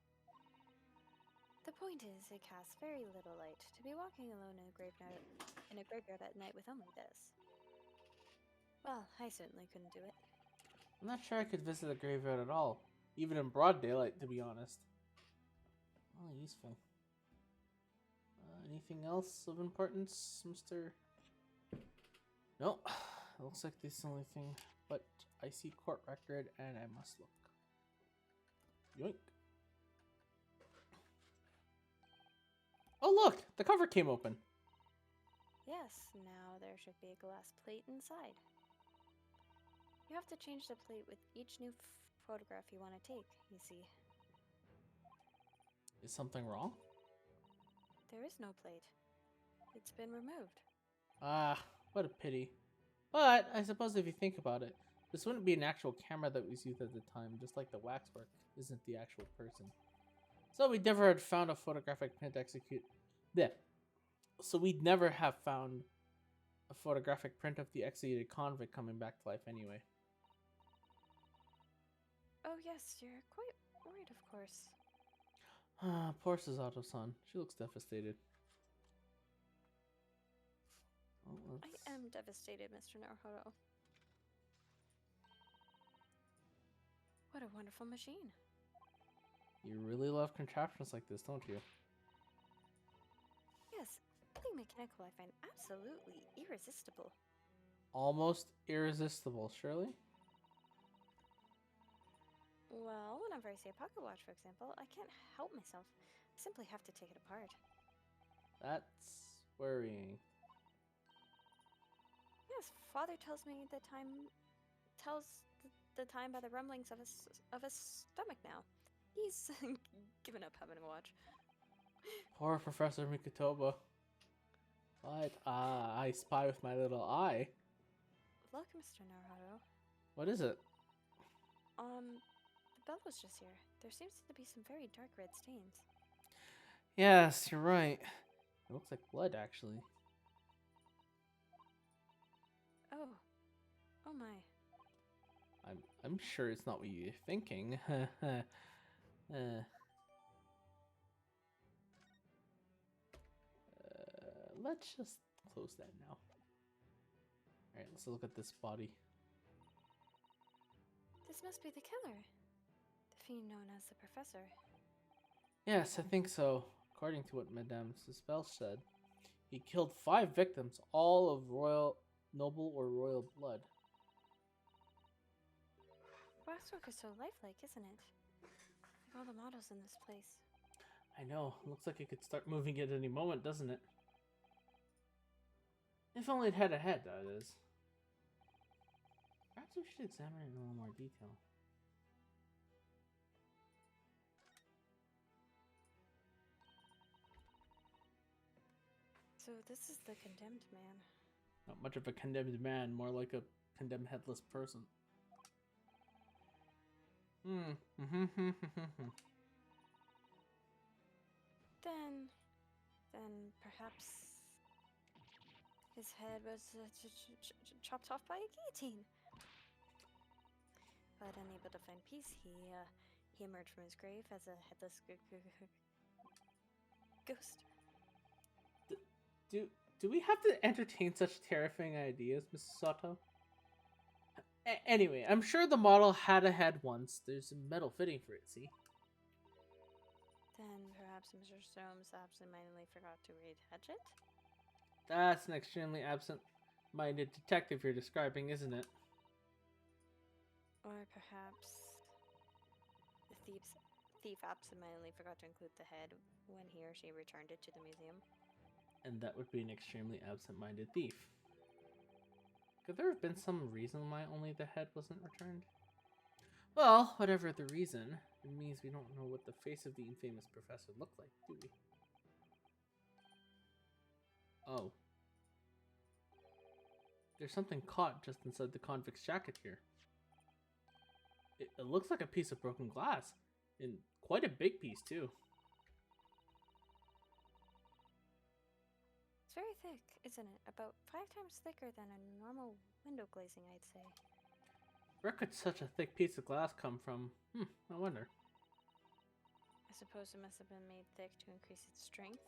The point is, it casts very little light. To be walking alone in a graveyard at night with only this. Well, I certainly couldn't do it. I'm not sure I could visit a graveyard at all, even in broad daylight, to be honest. Oh, useful. Anything else of importance, Mr.? No, it looks like this is the only thing, but I see court record and I must look. Yoink. Oh look, the cover came open. Yes, now there should be a glass plate inside. You have to change the plate with each new photograph you want to take, you see. Is something wrong? There is no plate. It's been removed. Ah, what a pity. But I suppose if you think about it, this wouldn't be an actual camera that was used at the time, just like the Waxwork isn't the actual person. So we'd never had found a photographic print execute. Yeah. So we'd never have found a photographic print of the executed convict coming back to life anyway. Oh yes, you're quite right, of course. Ah, poor Suzato-san. She looks devastated. Oh, I am devastated, Mr. Naruhodo. What a wonderful machine. You really love contraptions like this, don't you? Yes, anything mechanical I find absolutely irresistible. Almost irresistible, surely? Well, whenever I see a pocket watch, for example, I can't help myself. I simply have to take it apart. That's worrying. Yes, Father tells me the time by the rumblings of his stomach now. He's given up having a watch. Poor Professor Mikutoba. But I spy with my little eye. Look, Mr. Naruhodo. What is it? The bell was just here. There seems to be some very dark red stains. Yes, you're right. It looks like blood, actually. Oh. Oh my. I'm sure it's not what you're thinking. let's just close that now. Alright, let's look at this body. This must be the killer. The fiend known as the Professor. Yes, I think so. According to what Madame Suspel said, he killed 5 victims, all of royal, noble, or royal blood. Waxwork is so lifelike, isn't it? Like all the models in this place. I know. Looks like it could start moving at any moment, doesn't it? If only it had a head, that is. Perhaps we should examine it in a little more detail. So this is the condemned man. Not much of a condemned man, more like a condemned headless person. Then perhaps his head was chopped off by a guillotine. But unable to find peace, he emerged from his grave as a headless ghost. Do we have to entertain such terrifying ideas, Mrs. Sato? Anyway, I'm sure the model had a head once. There's a metal fitting for it, see? Then perhaps Mr. Soames absentmindedly forgot to reattach it? That's an extremely absent-minded detective you're describing, isn't it? Or perhaps the thief absentmindedly forgot to include the head when he or she returned it to the museum. And that would be an extremely absent-minded thief. Could there have been some reason why only the head wasn't returned? Well, whatever the reason, it means we don't know what the face of the infamous professor looked like, do we? Oh. There's something caught just inside the convict's jacket here. It looks like a piece of broken glass, and quite a big piece, too. It's very thick, isn't it? About 5 times thicker than a normal window glazing, I'd say. Where could such a thick piece of glass come from? I wonder. I suppose it must have been made thick to increase its strength.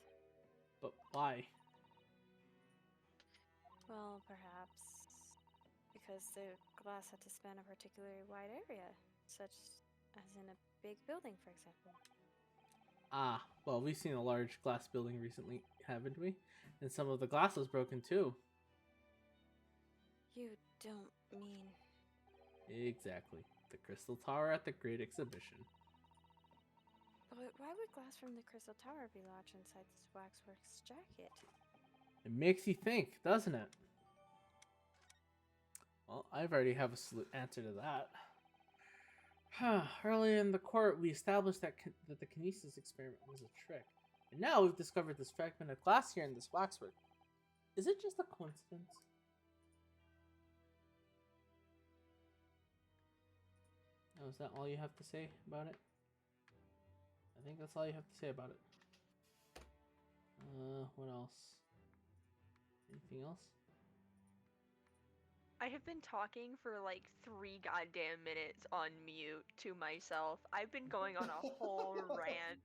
But why? Well, perhaps because the glass had to span a particularly wide area, such as in a big building, for example. Ah, well, we've seen a large glass building recently, haven't we? And some of the glass was broken too. You don't mean... Exactly. The Crystal Tower at the Great Exhibition. But why would glass from the Crystal Tower be lodged inside this Waxworks jacket? It makes you think, doesn't it? Well, I've already have a answer to that. Earlier in the court, we established that the kinesis experiment was a trick. And now we've discovered this fragment of glass here in this waxwork. Is it just a coincidence? Oh, is that all you have to say about it? I think that's all you have to say about it. What else? Anything else? I have been talking for like 3 goddamn minutes on mute to myself. I've been going on a whole rant.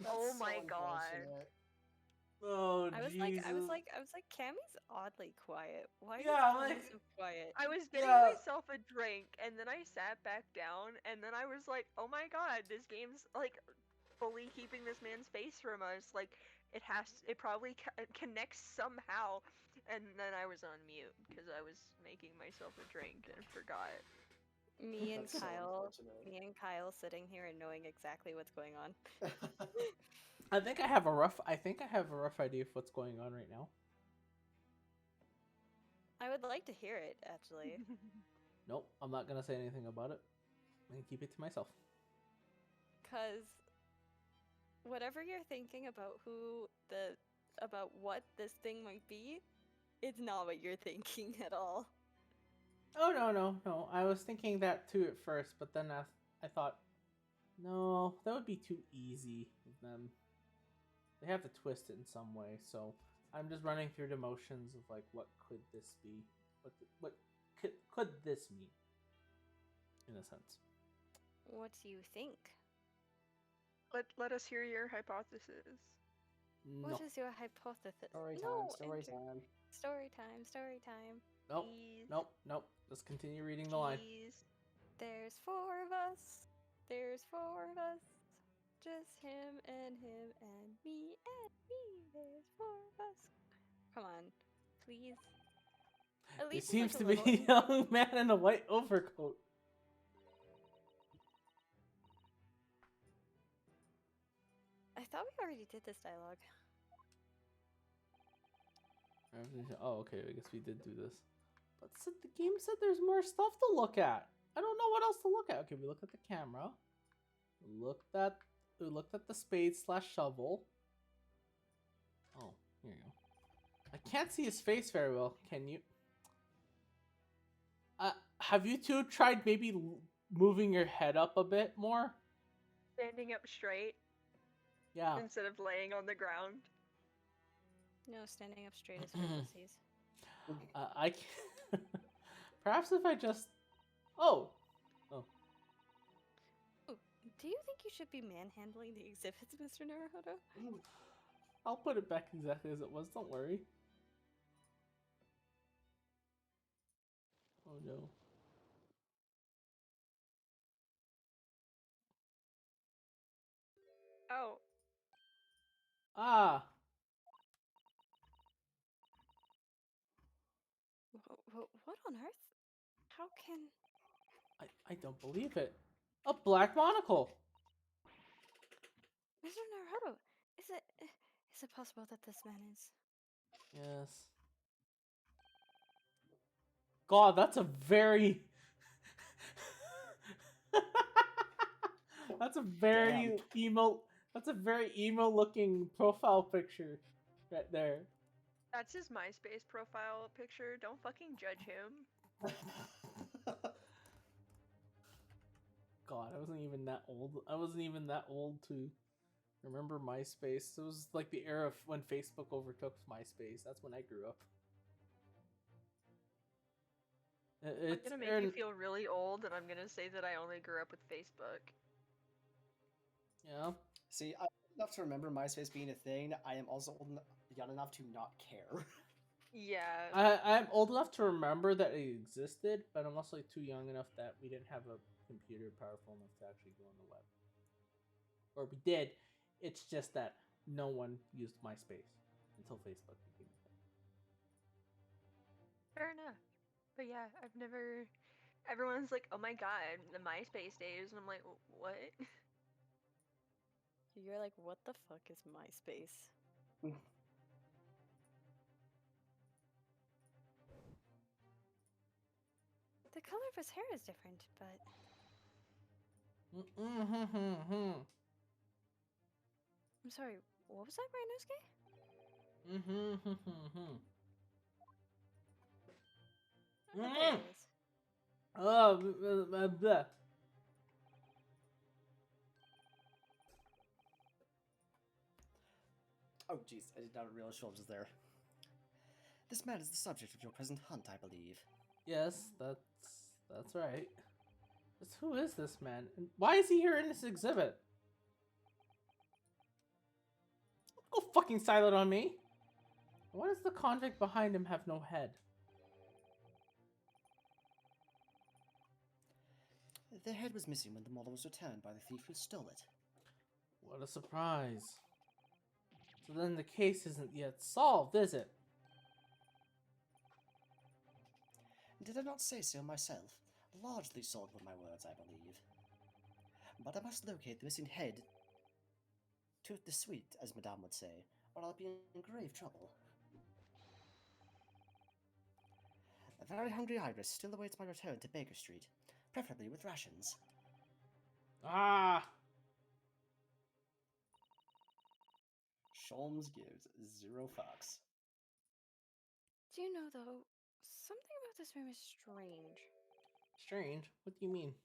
Oh my god. Oh, I was Jesus. like, Cammie's oddly quiet. Why Yeah, is like- Cammy so quiet? I was getting Yeah. myself a drink, and then I sat back down, and then I was like, oh my god, this game's like fully keeping this man's face from us. Like, it probably connects somehow. And then I was on mute because I was making myself a drink and forgot. Me and That's so Kyle, unfortunate. sitting here and knowing exactly what's going on. I think I have a rough idea of what's going on right now. I would like to hear it, actually. Nope, I'm not gonna say anything about it. I'm gonna keep it to myself. Because whatever you're thinking about what this thing might be, it's not what you're thinking at all. Oh, no. I was thinking that too at first, but then I thought, no, that would be too easy of them. They have to twist it in some way, so I'm just running through the motions of like, what could this be? What could this mean? In a sense. What do you think? Let us hear your hypothesis. No. What is your hypothesis? Story time, no, story Andrew. time. Story time, story time. Nope. Cheese. Nope. Nope. Let's continue reading the line. Cheese. There's 4 of us. There's 4 of us. Just him and me and me. There's 4 of us. Come on, please. At It least seems it's to like a be a little. young man in a white overcoat. I thought we already did this dialogue. Oh, okay. I guess we did do this. But the game said there's more stuff to look at. I don't know what else to look at. Okay, we looked at the camera. We looked at the spade / shovel. Oh, here you go. I can't see his face very well. Can you? Have you two tried maybe moving your head up a bit more? Standing up straight Yeah. instead of laying on the ground. No, standing up straight is for pussies. I can... Perhaps if I just... Oh. Ooh, do you think you should be manhandling the exhibits, Mr. Naruhodo? I'll put it back exactly as it was. Don't worry. Oh no. Oh, Ah. What on earth? How can... I don't believe it. A black monocle. Mr. Naruhodo, is it possible that this man is... Yes. God, that's a very... That's a very emo... That's a very emo looking profile picture right there. that's his MySpace profile picture. Don't fucking judge him. God, I wasn't even that old. I wasn't even that old to remember MySpace. It was like the era of when Facebook overtook MySpace. That's when I grew up. I'm gonna make you feel really old, and I'm gonna say that I only grew up with Facebook. Yeah. See, I'm old enough to remember MySpace being a thing. I am also young enough to not care. Yeah. I'm old enough to remember that it existed, but I'm also too young enough that we didn't have a computer powerful enough to actually go on the web. Or we did. It's just that no one used MySpace until Facebook became a thing. Fair enough. But yeah, I've never. Everyone's like, "Oh my god, the MySpace days," and I'm like, "What?" You're like, what the fuck is MySpace? The color of his hair is different, but... I'm sorry, what was that, Rhinosuke? I don't know what that is. Bleh. Oh, jeez, I did not realize Schultz was there. This man is the subject of your present hunt, I believe. Yes, that's right. Just who is this man? And why is he here in this exhibit? Go fucking silent on me. Why does the convict behind him have no head? The head was missing when the model was returned by the thief who stole it. What a surprise. So then the case isn't yet solved, is it? Did I not say so myself? Largely solved with my words, I believe. But I must locate the missing head to the suite, as Madame would say, or I'll be in grave trouble. A very hungry Iris still awaits my return to Baker Street, preferably with rations. Ah! Sholmes gives 0 fucks. Do you know, though, something about this room is strange. Strange? What do you mean?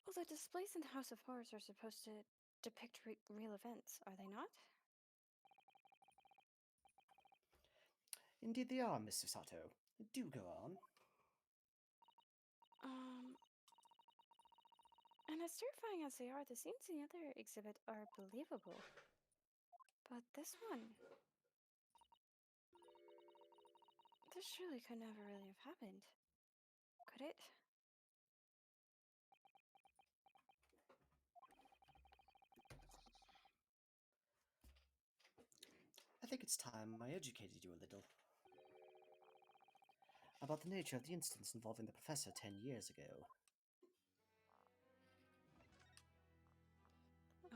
Well, the displays in the House of Horrors are supposed to depict real events, are they not? Indeed they are, Mr. Sato. Do go on. Um... And as terrifying as they are, the scenes in the other exhibit are believable. But this one, this surely could never really have happened. Could it? I think it's time I educated you a little about the nature of the instance involving the professor 10 years ago.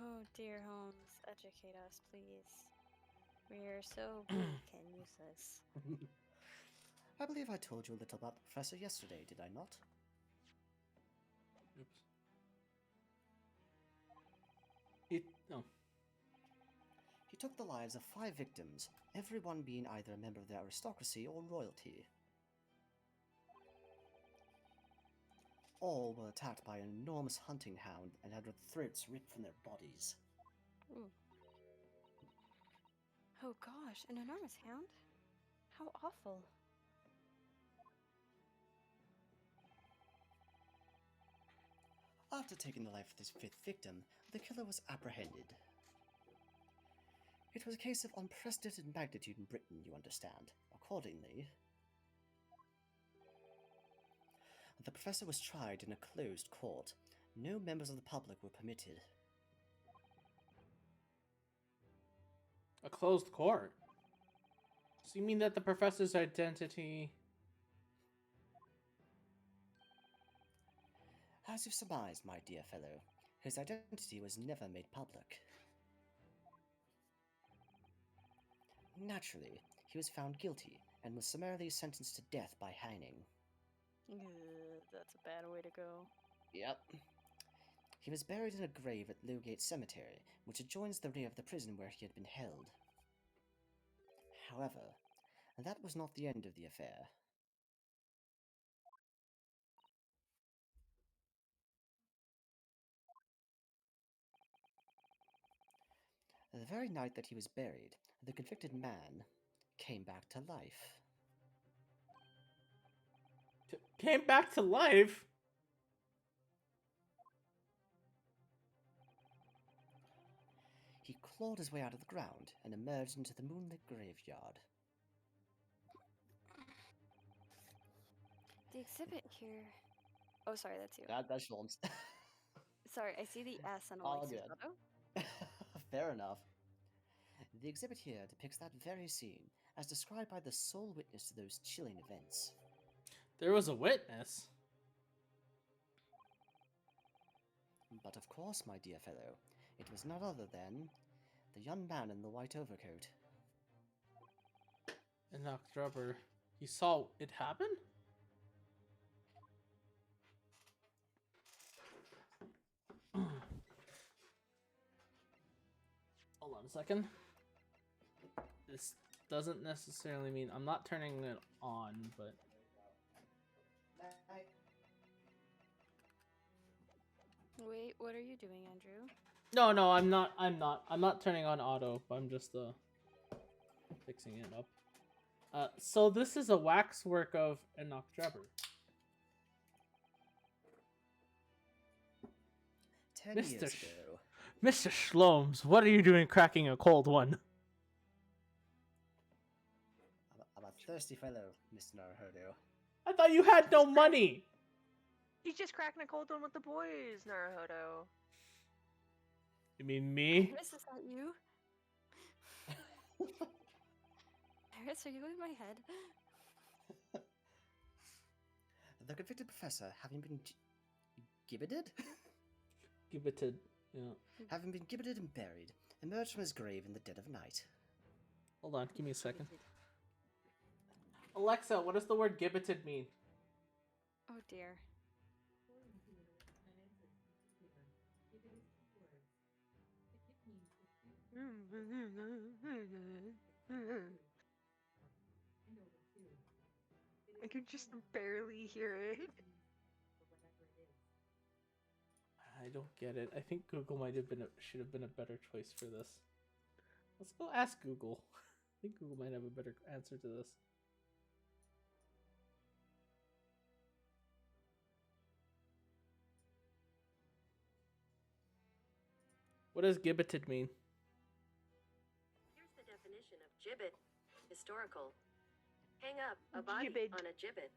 Oh dear Holmes, educate us, please. We are so weak and useless. I believe I told you a little about the professor yesterday, did I not? Oops. It no. He took the lives of 5 victims, every one being either a member of the aristocracy or royalty. All were attacked by an enormous hunting hound and had their throats ripped from their bodies. Ooh. Oh gosh, an enormous hound? How awful. After taking the life of this 5th victim, the killer was apprehended. It was a case of unprecedented magnitude in Britain, you understand. Accordingly, the professor was tried in a closed court. No members of the public were permitted. A closed court. So you mean that the professor's identity? As you surmised, my dear fellow, his identity was never made public. Naturally, he was found guilty and was summarily sentenced to death by hanging. That's a bad way to go. Yep. He was buried in a grave at Lowgate Cemetery, which adjoins the rear of the prison where he had been held. However, that was not the end of the affair. The very night that he was buried, the convicted man came back to life. Came back to life? He clawed his way out of the ground and emerged into the moonlit graveyard. The exhibit here. Oh, sorry, that's you. That's Sean's. Sorry, I see the S on All Alexa's good. photo. Fair enough. The exhibit here depicts that very scene, as described by the sole witness to those chilling events. There was a witness. But of course, my dear fellow, it was none other than the young man in the white overcoat. And knocked rubber. You saw it happen? Hold on a second. This doesn't necessarily mean I'm not turning it on, but Wait, what are you doing, Andrew? no, I'm not turning on auto. I'm just fixing it up. So this is a waxwork of Enoch Drebber. 10 Mr. years ago. Mr. Shlomes, what are you doing cracking a cold one? I'm a thirsty fellow, Mr. Naruhodo. I thought you had no money. He's just cracking a cold one with the boys, Naruhodo. You mean me? Iris, is that you? Iris, are you in my head? The convicted professor, having been gibbeted? Gibbeted. Yeah. Having been gibbeted and buried, emerged from his grave in the dead of night. Hold on, give me a second. Alexa, what does the word gibbeted mean? Oh dear. I can just barely hear it. I don't get it. I think Google should have been a better choice for this. Let's go ask Google. I think Google might have a better answer to this. What does gibbeted mean? Here's the definition of gibbet. Historical. Hang up a body Gibbet. on a gibbet.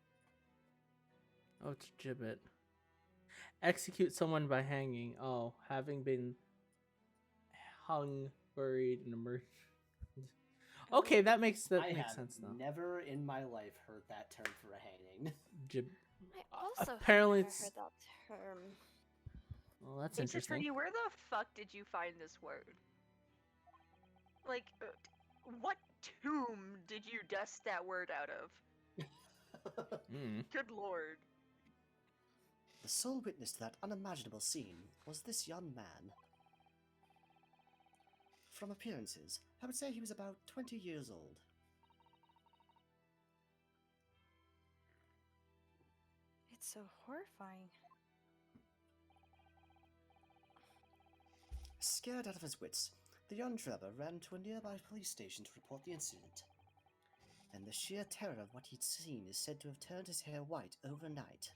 Oh, it's gibbet. Execute someone by hanging. Oh, having been hung, buried, and immersed. Okay, that makes I have sense now. never in my life heard that term for a hanging. Gib- I also apparently have never it's- heard that term. well, that's Hey, interesting. Saturni, where the fuck did you find this word? Like, what tomb did you dust that word out of? Mm. Good lord. The sole witness to that unimaginable scene was this young man. From appearances, I would say he was about 20 years old. It's so horrifying. Scared out of his wits, the young Trevor ran to a nearby police station to report the incident. And the sheer terror of what he'd seen is said to have turned his hair white overnight.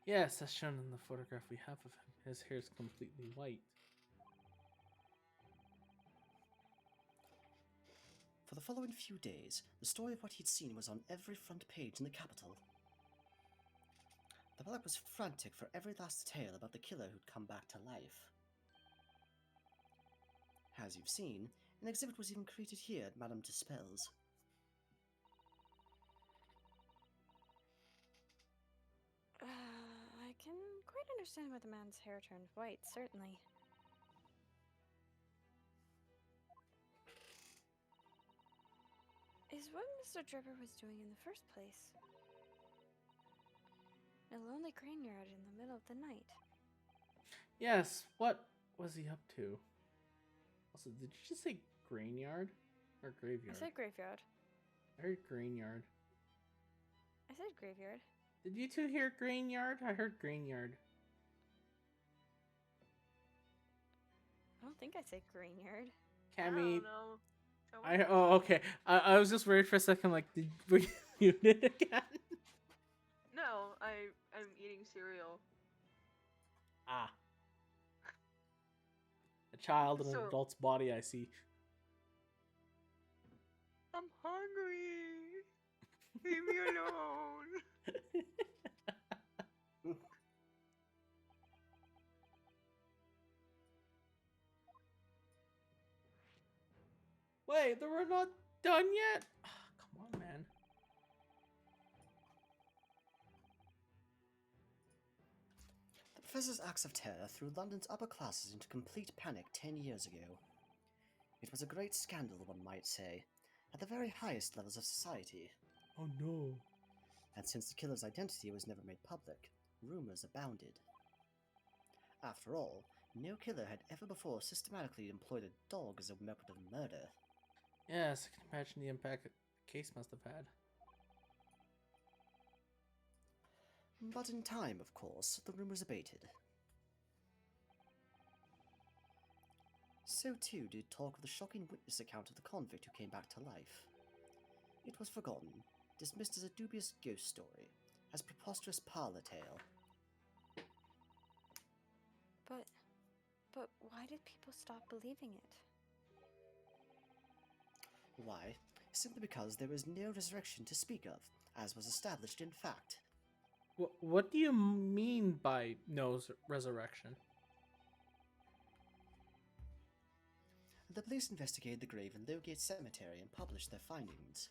Yes, as shown in the photograph we have of him. His hair is completely white. For the following few days, the story of what he'd seen was on every front page in the capital. The public was frantic for every last tale about the killer who'd come back to life. As you've seen, an exhibit was even created here at Madame Dispel's. I can quite understand why the man's hair turned white, certainly. Is what Mr. Trevor was doing in the first place. A lonely graveyard in the middle of the night. Yes, what was he up to? Also, did you just say grainyard or graveyard? I said graveyard. I heard grainyard. I said graveyard. Did you two hear grainyard? I heard grainyard. I don't think I said grainyard. I Cammy, don't know. oh okay. I was just worried for a second. Like, were you muted again? No, I'm eating cereal. Ah, a child in an So- adult's body. I see. I'm hungry. Leave me alone. Wait, they were not done yet. Come on, man. The professor's acts of terror threw London's upper classes into complete panic 10 years ago. It was a great scandal, one might say, at the very highest levels of society. Oh no. And since the killer's identity was never made public, rumors abounded. After all, no killer had ever before systematically employed a dog as a weapon of murder. Yes, I can imagine the impact the case must have had. But in time, of course, the rumors abated. So too did talk of the shocking witness account of the convict who came back to life. It was forgotten, dismissed as a dubious ghost story, as preposterous parlor tale. But why did people stop believing it? Why? Simply because there was no resurrection to speak of, as was established in fact. What do you mean by no resurrection? The police investigated the grave in Lowgate Cemetery and published their findings.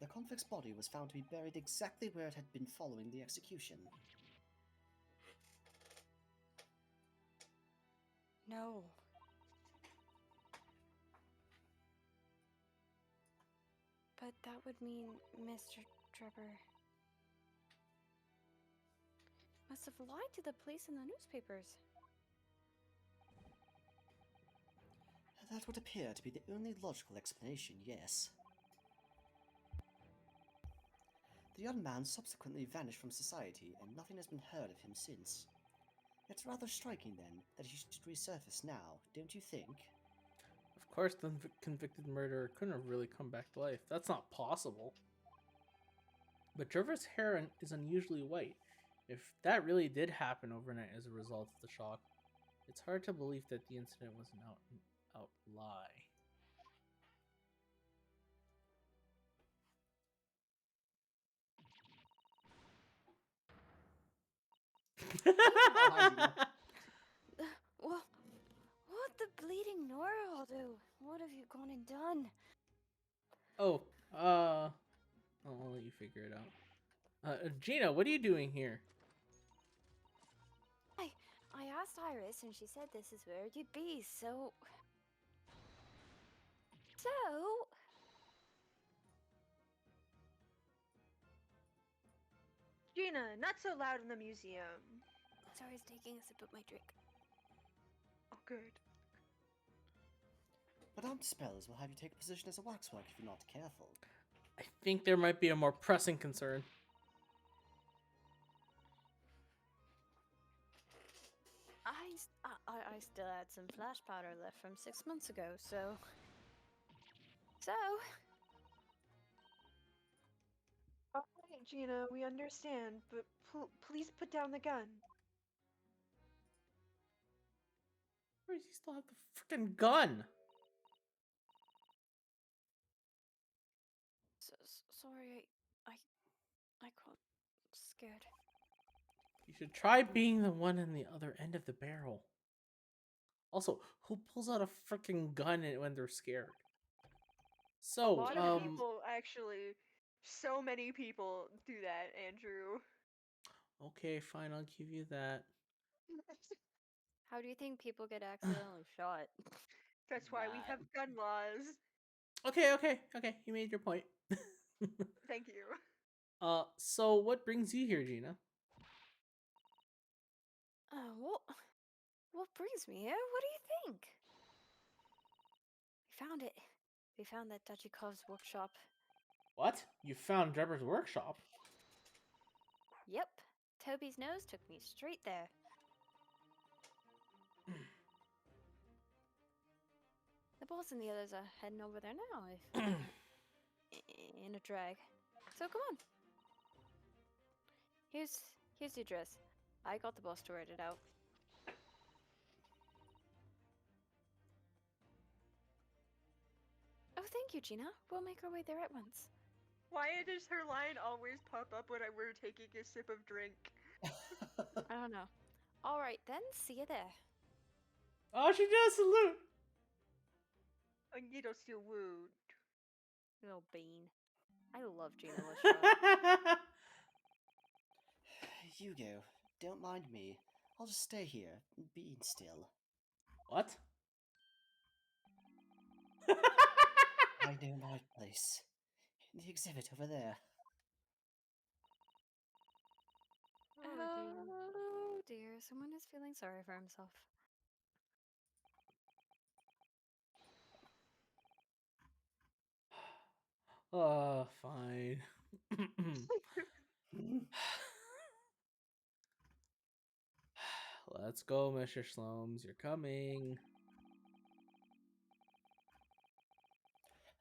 The convict's body was found to be buried exactly where it had been following the execution. No. But that would mean Mr. Trevor must have lied to the police and the newspapers. That would appear to be the only logical explanation, yes. The young man subsequently vanished from society, and nothing has been heard of him since. It's rather striking, then, that he should resurface now, don't you think? Of course, the convicted murderer couldn't have really come back to life. That's not possible. But Trevor's hair is unusually white. If that really did happen overnight as a result of the shock, It's hard to believe that the incident was an out lie. hi, Gina. Well, what the bleeding Nora do? What have you gone and done? Oh, I'll let you figure it out. Gina, what are you doing here? I asked Iris and she said this is where you'd be, so... Gina, not so loud in the museum. Sorry, I was taking a sip of my drink. Oh, good. Madame Spells will have you take a position as a waxwork if you're not careful. I think there might be a more pressing concern. I still had some flash powder left from 6 months ago, so... Alright, Gina, we understand, but please put down the gun. Where does he still have the freaking gun? Sorry, I got scared. You should try being the one in the other end of the barrel. Also, who pulls out a freaking gun when they're scared? A So, lot of people, actually, so many people do that, Andrew. okay, fine, I'll give you that. How do you think people get accidentally shot? That's why we have gun laws. Okay, you made your point. Thank you. So what brings you here, Gina? What brings me here? What do you think? We found it. We found that Dachikov's workshop. What? You found Drebber's workshop? Yep. Toby's nose took me straight there. The boss and the others are heading over there now, in a drag. So come on. Here's the address. I got the boss to write it out. Oh, thank you, Gina. We'll make our way there at once. Why does her line always pop up when we're taking a sip of drink? I don't know. All right, then. See you there. Oh, she does salute. You don't still wound. Little bean. I love Gina Lestrange. Hugo, don't mind me. I'll just stay here, being still. What? I know my place. In the exhibit over there. Oh dear, someone is feeling sorry for himself. Oh, fine. Let's go, Mr. Slomes. You're coming.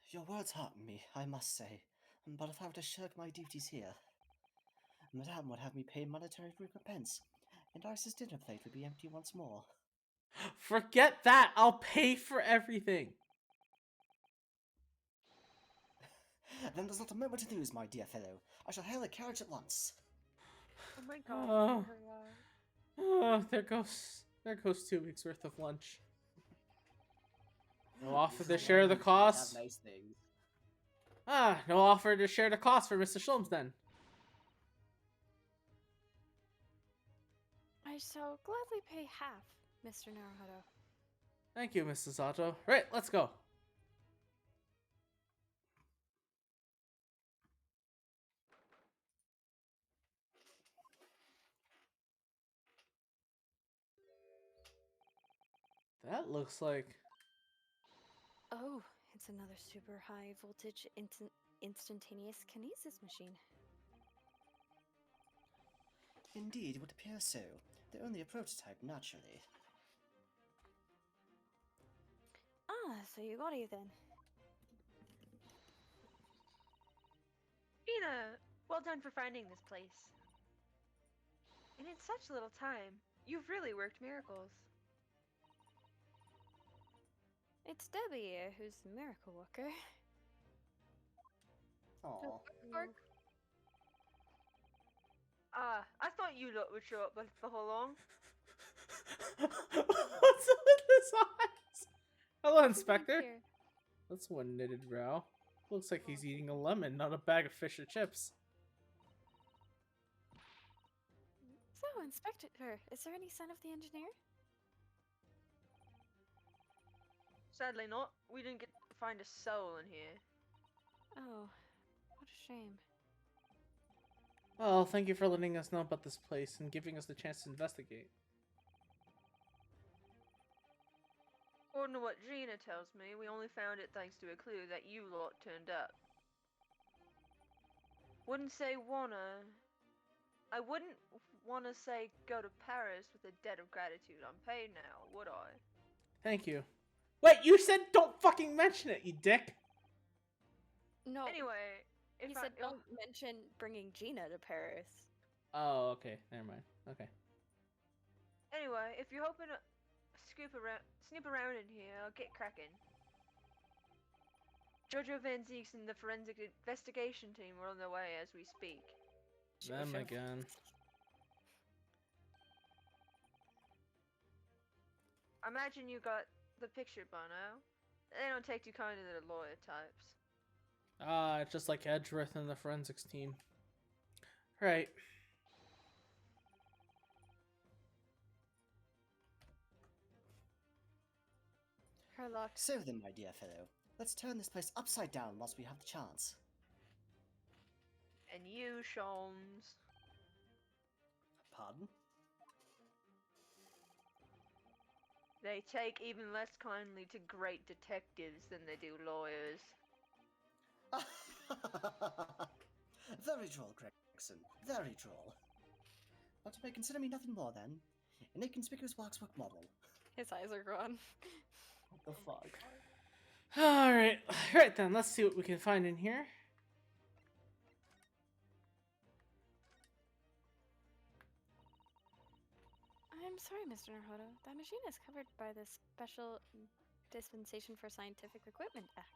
Your words hearten me, I must say. But if I were to shirk my duties here, Madame would have me pay monetary recompense, and Iris's dinner plate would be empty once more. Forget that. I'll pay for everything. Then there's not a moment to lose, my dear fellow. I shall hail a carriage at once. Oh my god, Oh. hurry up. Oh, there goes 2 weeks worth of lunch. No offer to share the cost. Have nice things. No offer to share the cost for Mr. Shulms then. I shall gladly pay half, Mr. Naruhodo. Thank you, Mrs. Otto. Right, let's go. That looks like... Oh, it's another super high voltage instantaneous kinesis machine. Indeed, it would appear so. They're only a prototype, naturally. So you got it then. Gina, well done for finding this place. And in such little time, you've really worked miracles. It's Debbie, who's the miracle worker. Aw. Waxwork? Ah, I thought you lot would show up before long. What's with his eyes? Hello, Inspector. Here. That's one knitted brow. Looks like he's eating a lemon, not a bag of fish or chips. So, Inspector, is there any sign of the engineer? Sadly not. We didn't get to find a soul in here. Oh, what a shame. Well, thank you for letting us know about this place and giving us the chance to investigate. According to what Gina tells me, we only found it thanks to a clue that you lot turned up. I wouldn't wanna say go to Paris with a debt of gratitude unpaid now, would I? Thank you. Wait, you said don't fucking mention it, you dick! No, Anyway, if he I, said don't mention bringing Gina to Paris. Oh, okay. Never mind. Okay. Anyway, if you're hoping to snoop around in here, I'll get cracking. Jojo Van Zeeks and the forensic investigation team are on their way as we speak. Them Jojo. again. I imagine you got the picture by now. They don't take too kindly to the lawyer types. Ah, just like Edgeworth and the forensics team. Right. Herlock. So then, my dear fellow, let's turn this place upside down whilst we have the chance. And you, Sholmes. Pardon? They take even less kindly to great detectives than they do lawyers. Very droll, Gregson. Very droll. But you may consider me nothing more than an inconspicuous waxwork model. His eyes are gone. What the fuck? Alright. Right then, let's see what we can find in here. I'm sorry, Mr. Naruto. That machine is covered by the Special Dispensation for Scientific Equipment Act.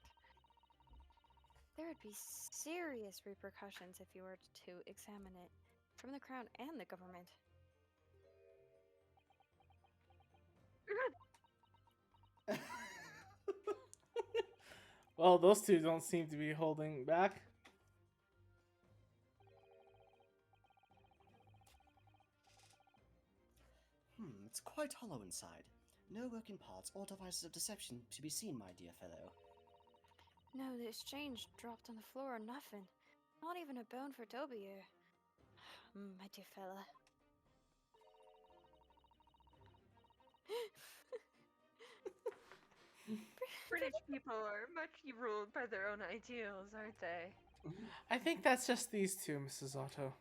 There would be serious repercussions if you were to examine it from the Crown and the government. Well, those two don't seem to be holding back. It's quite hollow inside. No working parts or devices of deception to be seen, my dear fellow. No, the exchange dropped on the floor or nothing. Not even a bone for Toby. My dear fella. British people are much ruled by their own ideals, aren't they? I think that's just these two, Mrs. Otto.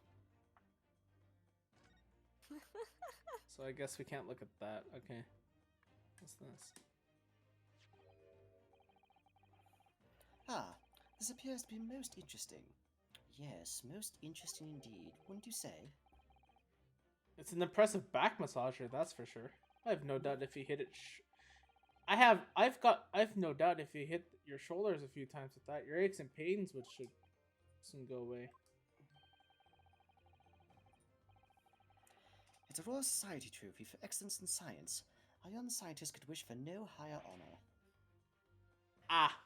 So I guess we can't look at that. Okay. What's this? Ah, this appears to be most interesting. Yes, most interesting indeed, wouldn't you say? It's an impressive back massager, that's for sure. I have no doubt if you hit it. I've no doubt if you hit your shoulders a few times with that, your aches and pains should soon go away. It's a Royal Society trophy for excellence in science. A young scientist could wish for no higher honor. Ah.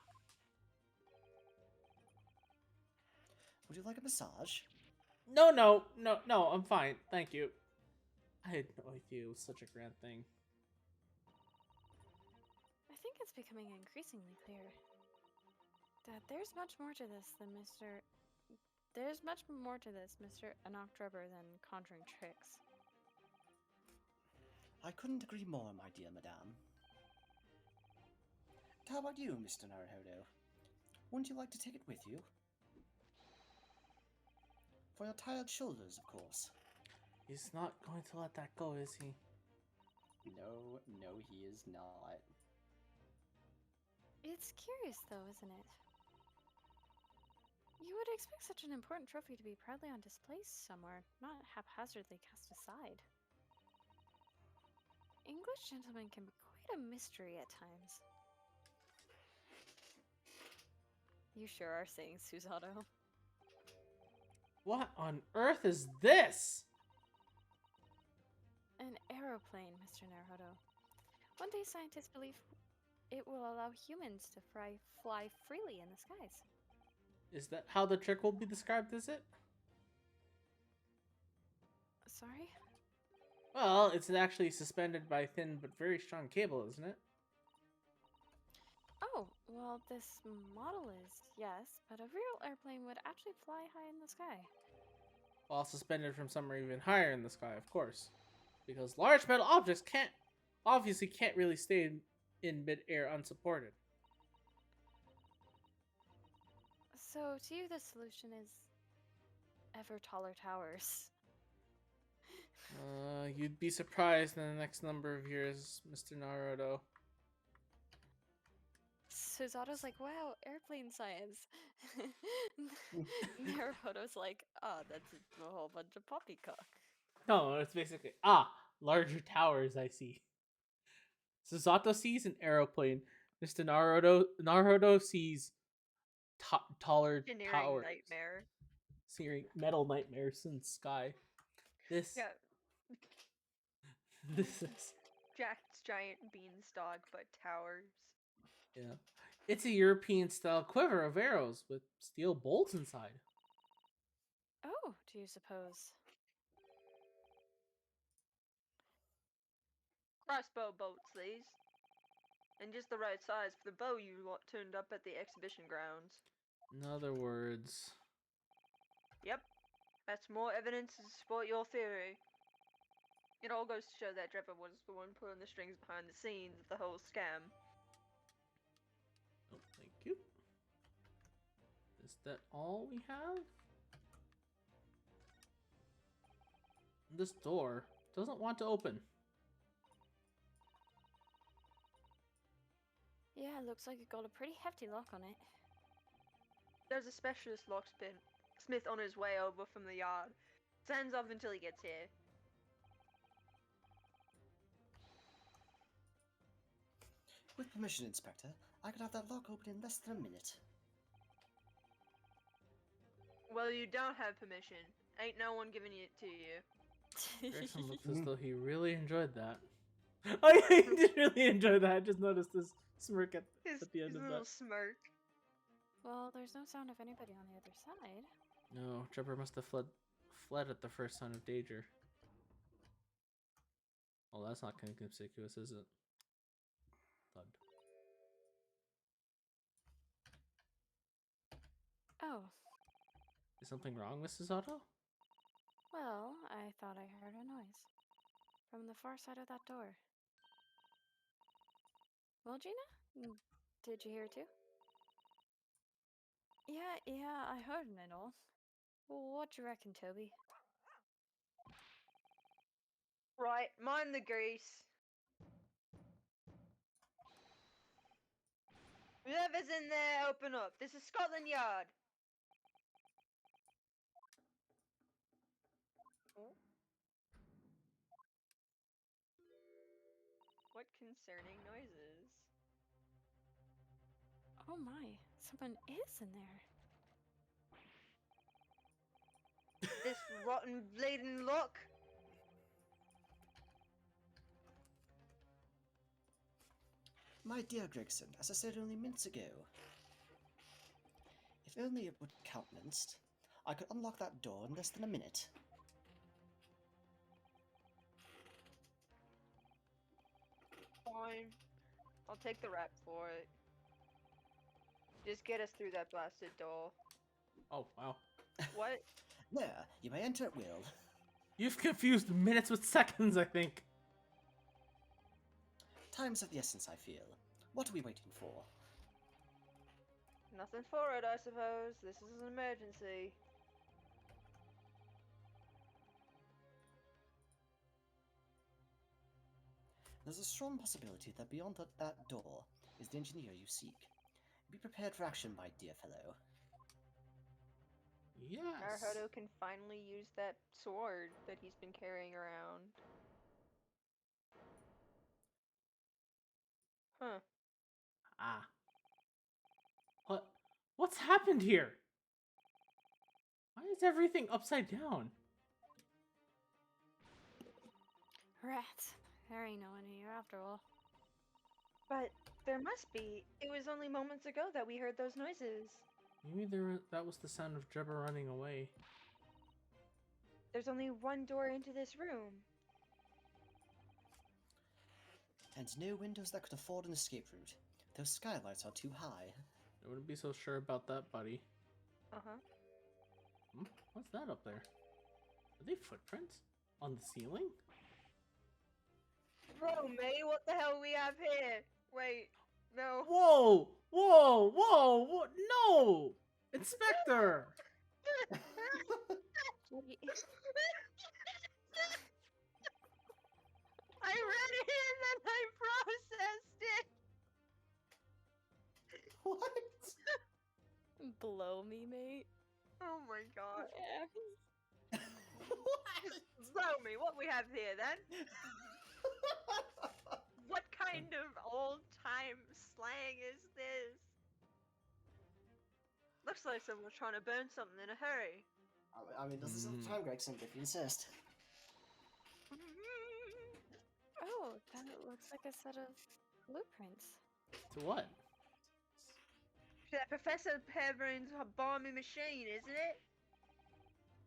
Would you like a massage? No, I'm fine. Thank you. I had no idea it was such a grand thing. I think it's becoming increasingly clear that there's much more to this, Mr. Anoctober than conjuring tricks. I couldn't agree more, my dear madame. How about you, Mr. Naruhodo? Wouldn't you like to take it with you? For your tired shoulders, of course. He's not going to let that go, is he? No, he is not. It's curious, though, isn't it? You would expect such an important trophy to be proudly on display somewhere, not haphazardly cast aside. English gentlemen can be quite a mystery at times. You sure are saying Susato. What on earth is this? An aeroplane, Mr. Naruto. One day scientists believe it will allow humans to fly freely in the skies. Is that how the trick will be described, is it? Sorry? Well, it's actually suspended by thin but very strong cable, isn't it? Oh, well, this model is, yes, but a real airplane would actually fly high in the sky. While suspended from somewhere even higher in the sky, of course. Because large metal objects can't really stay in midair unsupported. So, to you, the solution is ever taller towers. You'd be surprised in the next number of years, Mr. Naruto. Susato's like, wow, airplane science. Naruto's like, oh, that's a whole bunch of poppycock. No, it's basically larger towers. I see. Susato sees an aeroplane. Mr. Naruto sees taller Engineering towers. nightmare. Seeing metal nightmares in the sky. This Yeah, this is Jack's giant beanstalk, but towers. yeah. It's a European style quiver of arrows with steel bolts inside. Oh, do you suppose? Crossbow bolts, these. And just the right size for the bow you turned up at the exhibition grounds. In other words, Yep, that's more evidence to support your theory. It all goes to show that Trevor was the one pulling the strings behind the scenes of the whole scam. oh, thank you. Is that all we have? This door doesn't want to open. Yeah, looks like it got a pretty hefty lock on it. There's a specialist locksmith on his way over from the yard. Stands off until he gets here. With permission, Inspector, I could have that lock open in less than a minute. Well, you don't have permission. Ain't no one giving it to you. Grayson looks as though he really enjoyed that. Oh yeah, he did really enjoy that. I just noticed this smirk at the end His of little that. smirk. Well, there's no sound of anybody on the other side. No, Trevor must have fled at the first sign of danger. Oh, that's not conspicuous, is it? Thud. Oh, Is something wrong, Mrs. Otto? well, I thought I heard a noise. From the far side of that door. Well, Gina? Did you hear it too? Yeah, I heard it all. Well, what you reckon, Toby? Right, mind the grease. Whoever's in there, open up. This is Scotland Yard. Oh. What concerning noises? Oh my, someone is in there. This rotten bleeding look. My dear Gregson, as I said only minutes ago, if only it would countenanced, I could unlock that door in less than a minute. Fine. I'll take the rap for it. Just get us through that blasted door. Oh, wow. What? There, you may enter at will. You've confused minutes with seconds, I think. Time's of the essence, I feel. What are we waiting for? Nothing for it, I suppose. This is an emergency. There's a strong possibility that beyond that door is the engineer you seek. Be prepared for action, my dear fellow. Yes. Naruto can finally use that sword that he's been carrying around. Huh. Ah. What? What's happened here? Why is everything upside down? Rats. There ain't no one here after all. But there must be. It was only moments ago that we heard those noises. Maybe that was the sound of Jebba running away. There's only one door into this room. And no windows that could afford an escape route. Those skylights are too high. I wouldn't be so sure about that, buddy. Uh-huh. What's that up there? Are they footprints? On the ceiling? Bro, May, what the hell we have here? Wait, no. Whoa! Whoa! Whoa! What? No! Inspector! I read it and then I processed it. What? Blow me, mate. Oh my god. Yeah. Blow me, what we have here then? What kind of old time slang is this? Looks like someone's trying to burn something in a hurry. I mean, this is a time, Gregson, if you insist. Oh, that looks like a set of blueprints. To what? That Professor Perebrine's bombing machine, isn't it?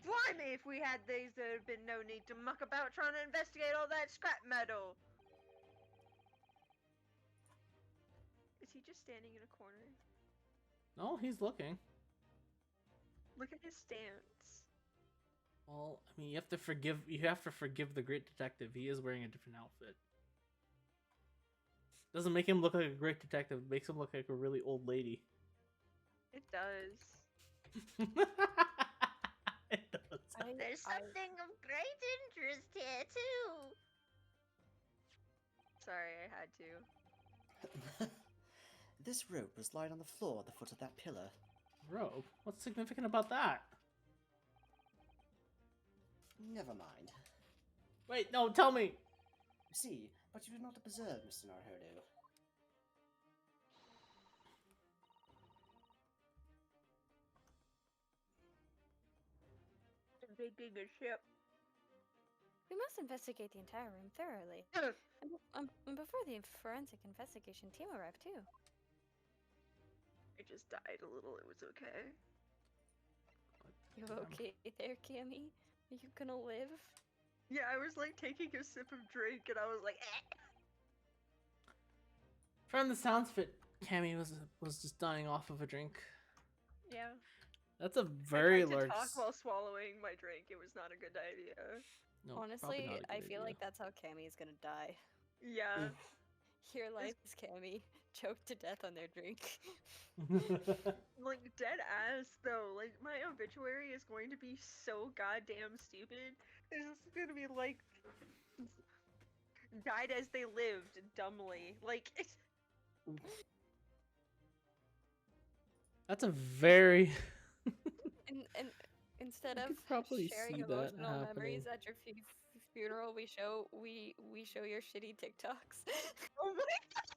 Blimey, if we had these, there'd been no need to muck about trying to investigate all that scrap metal. Is he just standing in a corner? No, he's looking. Look at his stance. Well, I mean, you have to forgive the great detective. He is wearing a different outfit. Doesn't make him look like a great detective. It makes him look like a really old lady. It does. It does. There's something of great interest here, too. Sorry, I had to. This rope was lying on the floor at the foot of that pillar. Rope? What's significant about that? Never mind. Wait, no, tell me! See, but you did not observe, Mr. Narhodo. Digging a ship. We must investigate the entire room thoroughly. And before the forensic investigation team arrived, too. I just died a little, it was okay. You okay there, Cammy? Are you gonna live? Yeah, I was like taking a sip of drink and I was like, eh. From the sounds of it, Cammy was just dying off of a drink. Yeah. That's a very I tried large. to talk while swallowing my drink. It was not a good idea. No, probably Honestly, not a I good feel idea. like that's how Cammy is gonna die. Yeah. Your life is Cammy, choked to death on their drink. Like, dead ass, though. Like, my obituary is going to be so goddamn stupid. It's just gonna be like, died as they lived, dumbly. Like, it's... That's a very. And instead You of could probably sharing see that emotional memories happening. at your funeral, we show your shitty TikToks. Oh my god!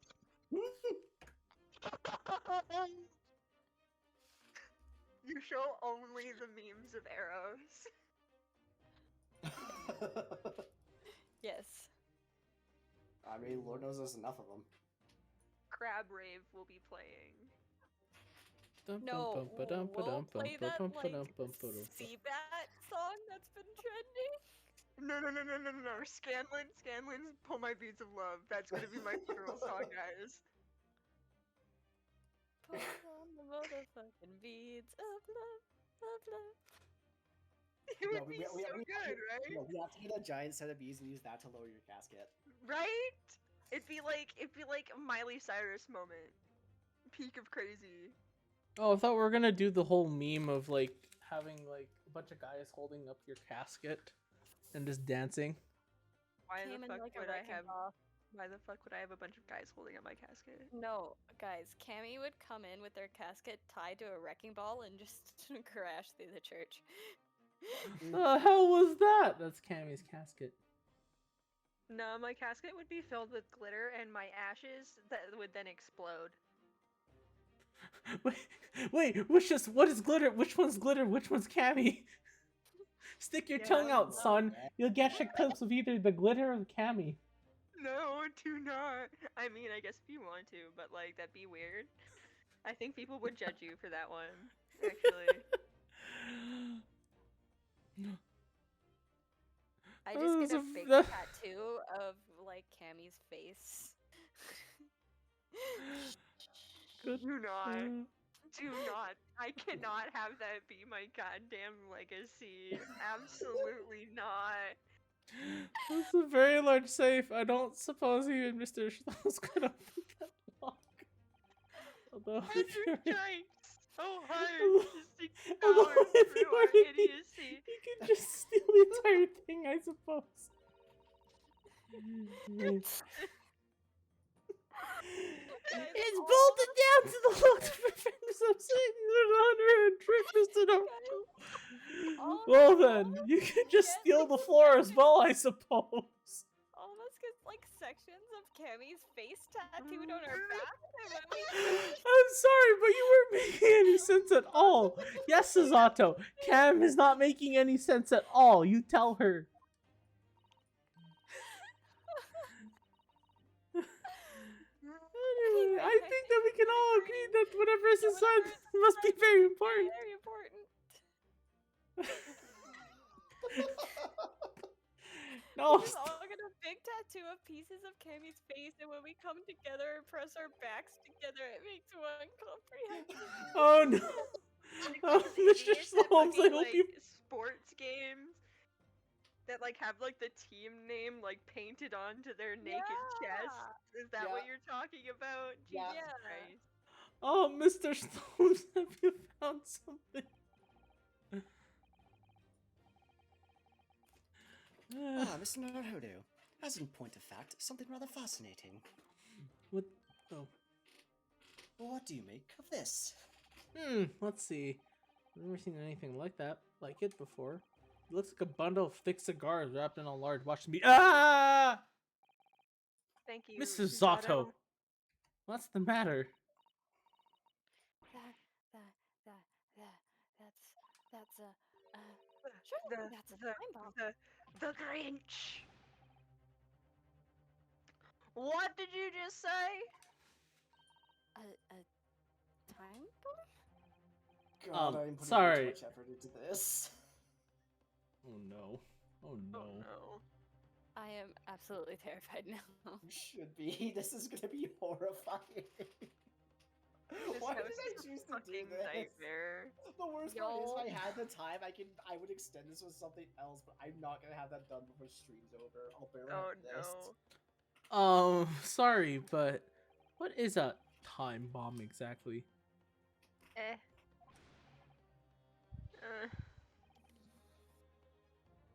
You show only the memes of arrows. Yes. I mean, Lord knows there's enough of them. Crab Rave will be playing. No, we'll play that like Seabat song that's been trending. No. Scanlan's Pull My Beads of Love. That's gonna be my funeral song, guys. Pull on the motherfucking beads of love. It would be so good, right? No, we have to get a giant set of bees and use that to lower your casket. Right? It'd be like a Miley Cyrus moment. Peak of crazy. Oh, I thought we were gonna do the whole meme of like having like a bunch of guys holding up your casket and just dancing. Why Came the in fuck like a would I wrecking have? ball. Why the fuck would I have a bunch of guys holding up my casket? No, guys, Cammy would come in with their casket tied to a wrecking ball and just crash through the church. The hell was that? That's Cammy's casket. No, my casket would be filled with glitter and my ashes that would then explode. Wait, what is glitter? Which one's glitter? Which one's Cammy? Stick your Yeah, tongue out, no. son. You'll get a glimpse of either the glitter or the Cammy. No, do not. I mean, I guess if you want to, but like that'd be weird. I think people would judge you for that one. Actually. I just get a big the- tattoo of like Cammy's face. Good. Do not. Uh, Do not. I cannot have that be my goddamn legacy. Absolutely not. That's a very large safe. I don't suppose even Mr. Schlow's gonna open that lock. Although, And if you're you're- trying so hard Although- to seek although power if through you our wanted, idiocy. you can just steal the entire thing, I suppose. It's bolted down to the lock to prevent some Satan under and trick Mr. Naruto. all Well of then, us you can just get steal the like floor as well, I suppose. all of us get like sections of Cammy's face tattooed on our back, and when we I'm sorry, but you weren't making any sense at all. Yes, Sazato, Cam is not making any sense at all. You tell her. Anyway, I think that we can all agree that whatever is inside must be very important. very important. No, We just all get a big tattoo of pieces of Cammy's face, and when we come together and press our backs together, it makes one comprehensive. oh no. Like Oh, those Mr. idiots at Slomes, I fucking, hope like, you. sports games that like have like the team name like painted onto their naked chest. Is that what Yeah. you're talking about? Yeah. Jesus Yeah. Christ. Oh, Mr. Slomes, have you found something? Ah, Mr. Naruhodo. As in point of fact, something rather fascinating. What? Oh. What do you make of this? Let's see. I've never seen anything like it before. It looks like a bundle of thick cigars wrapped in a large watch to be. Ah! Thank you, Mrs. Susato. Zato. What's the matter? That's sure, that's a time bomb. The Grinch. What did you just say? A time bomb? God, I'm putting sorry. too much effort into this. Oh no. Oh no. Oh no. I am absolutely terrified now. You should be. This is gonna be horrifying. Why did house I is a choose to do fucking this? nightmare. The worst part is, Y'all- if I had the time, I would extend this with something else, but I'm not gonna have that done before stream's over. I'll bear Oh with this. no. Sorry, but what is a time bomb exactly? Eh.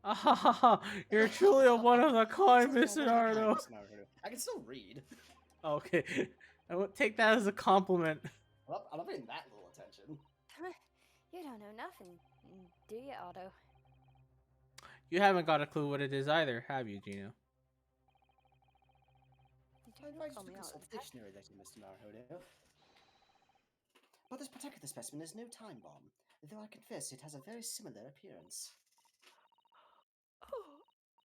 Ah, you're truly a one of a kind, Mr. Naruto. Mr. Naruhodo. I can still read. Okay, I won't take that as a compliment. I'm not paying that little attention. You don't know nothing, do you, Otto? You haven't got a clue what it is either, have you, Gino? I advise Call you me to consult out. the dictionary later, Mr. Naruhodo. But this particular specimen is no time bomb, though I confess it has a very similar appearance.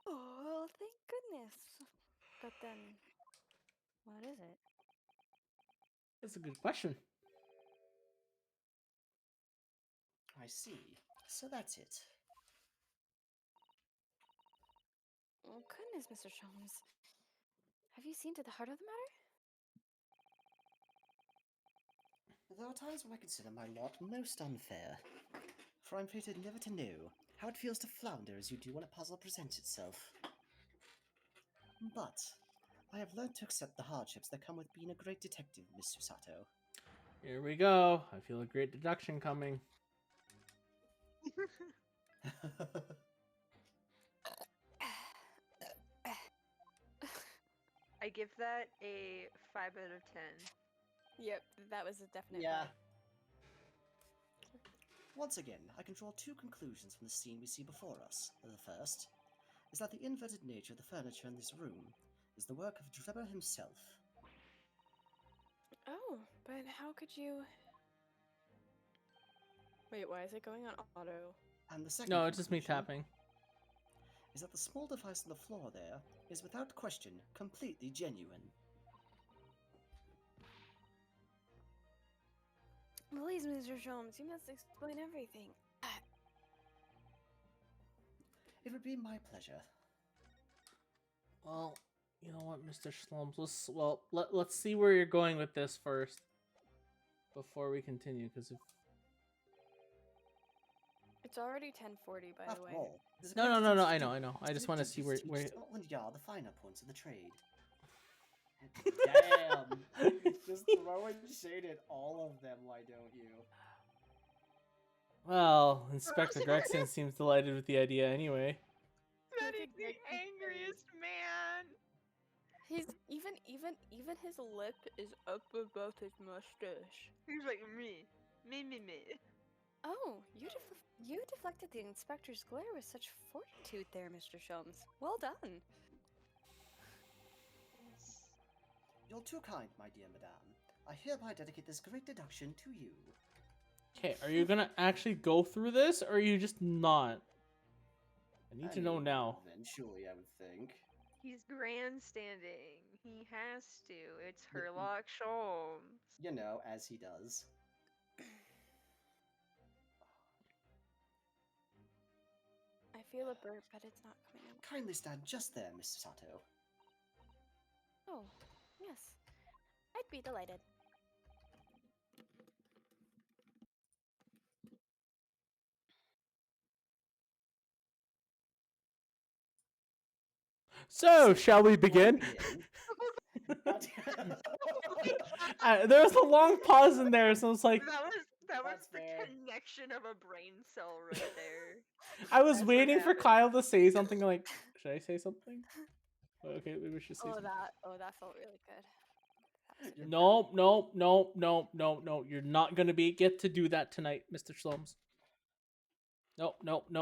Oh, thank goodness. But then, what is it? That's a good question. I see. So that's it. Oh, goodness, Mr. Sholmes. Have you seen to the heart of the matter? There are times when I consider my lot most unfair, for I'm fated never to know how it feels to flounder as you do when a puzzle presents itself. But I have learned to accept the hardships that come with being a great detective, Miss Susato. Here we go. I feel a great deduction coming. I give that a 5 out of 10. Yep, that was a definite. Yeah. Once again, I can draw two conclusions from the scene we see before us. The first is that the inverted nature of the furniture in this room is the work of Drebber himself. Oh, but how could you? Wait, why is it going on auto? And the second No, it's just me conclusion tapping. is that the small device on the floor there is without question completely genuine. Please, Mr. Sholmes, you must explain everything. It would be my pleasure. Well, you know what, Mr. Slums? Let's see where you're going with this first before we continue. Because if It's already 10:40, by the After way. all, there's a no, great no, no, no, distance I know. I there's just a want to great see where distance to Scotland Yard, the finer points of the trade. Damn. Just throwing shade at all of them, why don't you? Well, Inspector Gregson seems delighted with the idea anyway. That is Look at the Greg's face. angriest man. He's even his lip is up above his mustache. He's like me. Me. Oh, you deflected the inspector's glare with such fortitude there, Mr. Sholmes. Well done. You're too kind, my dear madame. I hereby dedicate this great deduction to you. Okay, are you gonna actually go through this, or are you just not? I need to know mean, now. Eventually, I would think. He's grandstanding. He has to. It's Herlock Sholmes. You know, as he does. I feel a burp, but it's not coming out. Kindly stand just there, Mr. Sato. Oh, yes. I'd be delighted. So, shall we begin? There was a long pause in there, so it's like That was That's the fair. connection of a brain cell right there. I was That's waiting what for happened. Kyle to say something. Like, should I say something? Okay, maybe we should say something. That felt really good. That was No. You're not gonna get to do that tonight, Mr. Slums. No.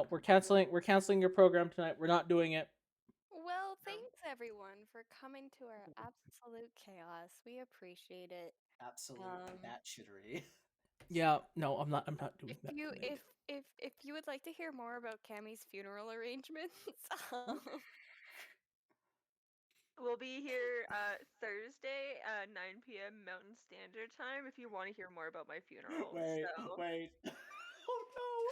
We're canceling your program tonight. We're not doing it. Well, thanks everyone for coming to our absolute chaos. We appreciate it. Absolute Um, batshittery. Yeah, no, I'm not doing If that you tonight. if you would like to hear more about Cammy's funeral arrangements, We'll be here Thursday 9 p.m. Mountain Standard Time if you want to hear more about my funeral. Wait. Oh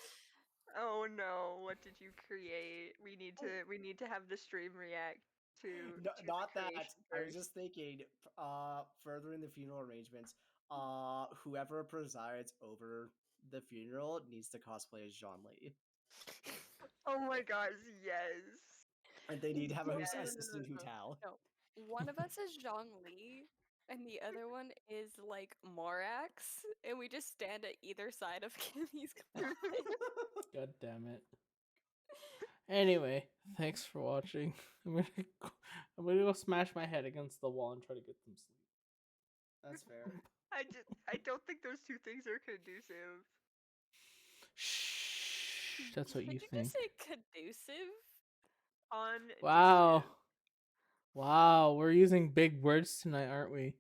Oh no, what did you create? We need to have the stream react to no. to Not the that. creation I was first. just thinking, furthering the funeral arrangements, whoever presides over the funeral needs to cosplay as Jean Lee. Oh my gosh, yes. And they need to have a Yes. assistant Hu Tao. no. One of us is Zhang Li, and the other one is like Morax, and we just stand at either side of Cammy's coffin. God damn it. Anyway, thanks for watching. I'm gonna go smash my head against the wall and try to get some sleep. That's fair. I don't think those two things are conducive. Shh. That's what Did you you think. just say conducive? Wow. Wow, we're using big words tonight, aren't we?